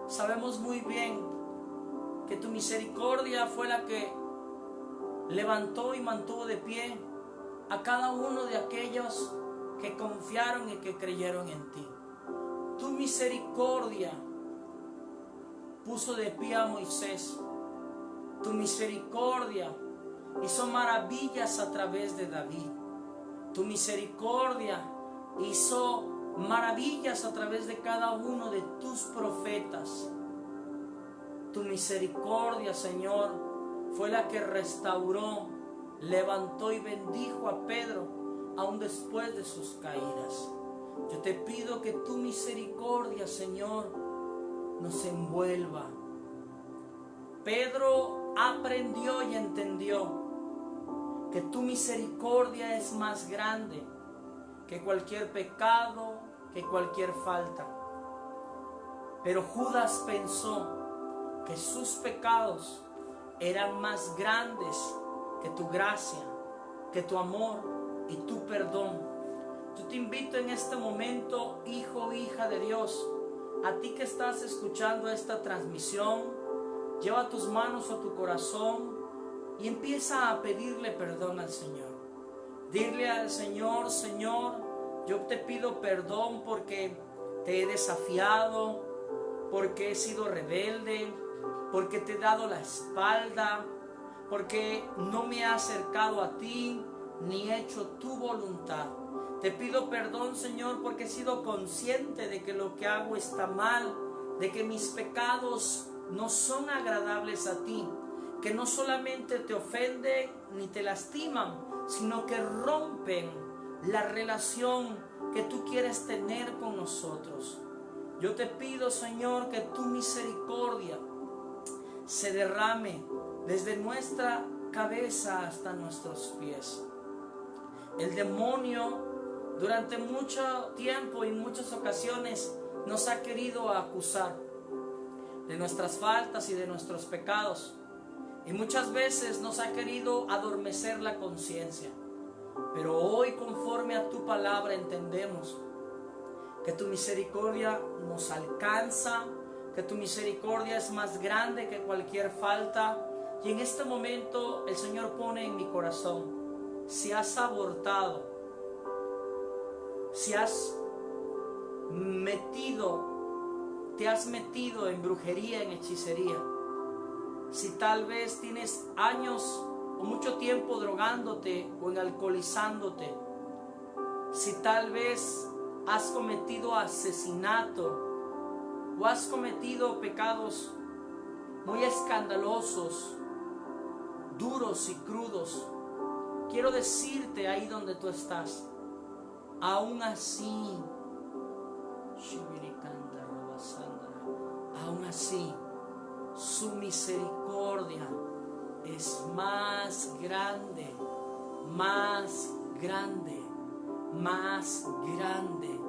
sabemos muy bien que tu misericordia fue la que levantó y mantuvo de pie a cada uno de aquellos que confiaron y que creyeron en ti. Tu misericordia puso de pie a Moisés. Tu misericordia hizo maravillas a través de David. Tu misericordia hizo maravillas a través de cada uno de tus profetas. Tu misericordia, Señor, fue la que restauró, levantó y bendijo a Pedro aún después de sus caídas. Yo te pido que tu misericordia, Señor, nos envuelva, Pedro aprendió y entendió que tu misericordia es más grande que cualquier pecado, que cualquier falta. Pero Judas pensó que sus pecados eran más grandes que tu gracia, que tu amor y tu perdón. Yo te invito en este momento, hijo o hija de Dios, a ti que estás escuchando esta transmisión, lleva tus manos a tu corazón y empieza a pedirle perdón al Señor. Dile al Señor: Señor, yo te pido perdón porque te he desafiado, porque he sido rebelde, porque te he dado la espalda, porque no me he acercado a ti ni he hecho tu voluntad. Te pido perdón, Señor, porque he sido consciente de que lo que hago está mal, de que mis pecados no son agradables a ti, que no solamente te ofenden ni te lastiman, sino que rompen la relación que tú quieres tener con nosotros. Yo te pido, Señor, que tu misericordia se derrame desde nuestra cabeza hasta nuestros pies. El demonio durante mucho tiempo y muchas ocasiones nos ha querido acusar de nuestras faltas y de nuestros pecados, y muchas veces nos ha querido adormecer la conciencia. Pero hoy, conforme a tu palabra, entendemos que tu misericordia nos alcanza, que tu misericordia es más grande que cualquier falta. Y en este momento el Señor pone en mi corazón: si has abortado, si te has metido en brujería, en hechicería, si tal vez tienes años o mucho tiempo drogándote o en alcoholizándote, si tal vez has cometido asesinato o has cometido pecados muy escandalosos, duros y crudos, quiero decirte ahí donde tú estás: aún así, su misericordia es más grande, más grande, más grande.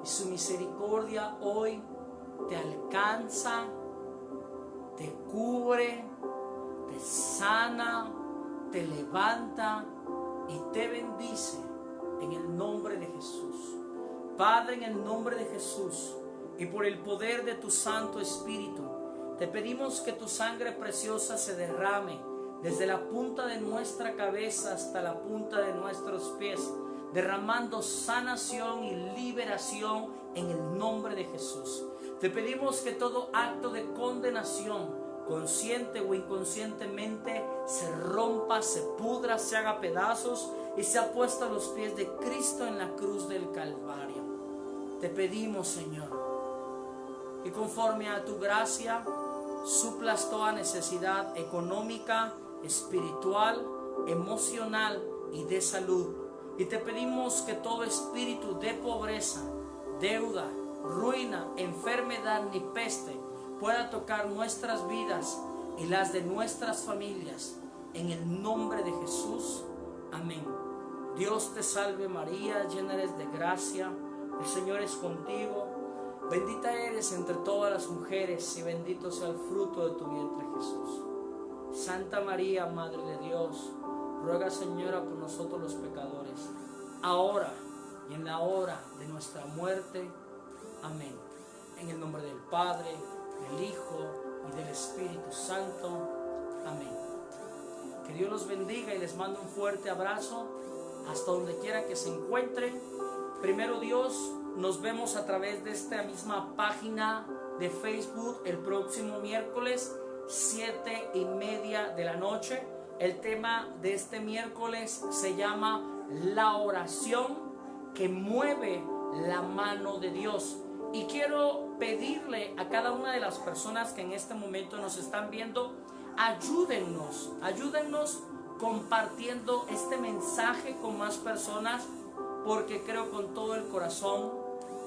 Y su misericordia hoy te alcanza, te cubre, te sana, te levanta y te bendice en el nombre de Jesús. Padre, en el nombre de Jesús y por el poder de tu Santo Espíritu, te pedimos que tu sangre preciosa se derrame desde la punta de nuestra cabeza hasta la punta de nuestros pies, derramando sanación y liberación en el nombre de Jesús. Te pedimos que todo acto de condenación, consciente o inconscientemente, se rompa, se pudra, se haga pedazos y sea puesto a los pies de Cristo en la cruz del Calvario. Te pedimos, Señor, que conforme a tu gracia suplas toda necesidad económica, espiritual, emocional y de salud. Y te pedimos que todo espíritu de pobreza, deuda, ruina, enfermedad ni peste pueda tocar nuestras vidas y las de nuestras familias. En el nombre de Jesús. Amén. Dios te salve María, llena eres de gracia, el Señor es contigo. Bendita eres entre todas las mujeres y bendito sea el fruto de tu vientre, Jesús. Santa María, Madre de Dios, ruega, Señora, por nosotros los pecadores, ahora y en la hora de nuestra muerte. Amén. En el nombre del Padre, del Hijo y del Espíritu Santo. Amén. Que Dios los bendiga y les mando un fuerte abrazo hasta donde quiera que se encuentren. Primero Dios, nos vemos a través de esta misma página de Facebook el próximo miércoles 7:30 de la noche. El tema de este miércoles se llama la oración que mueve la mano de Dios. Y quiero pedirle a cada una de las personas que en este momento nos están viendo, ayúdennos compartiendo este mensaje con más personas, porque creo con todo el corazón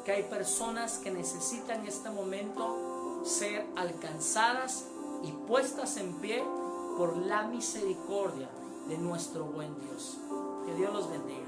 que hay personas que necesitan en este momento ser alcanzadas y puestas en pie por la misericordia de nuestro buen Dios. Que Dios los bendiga.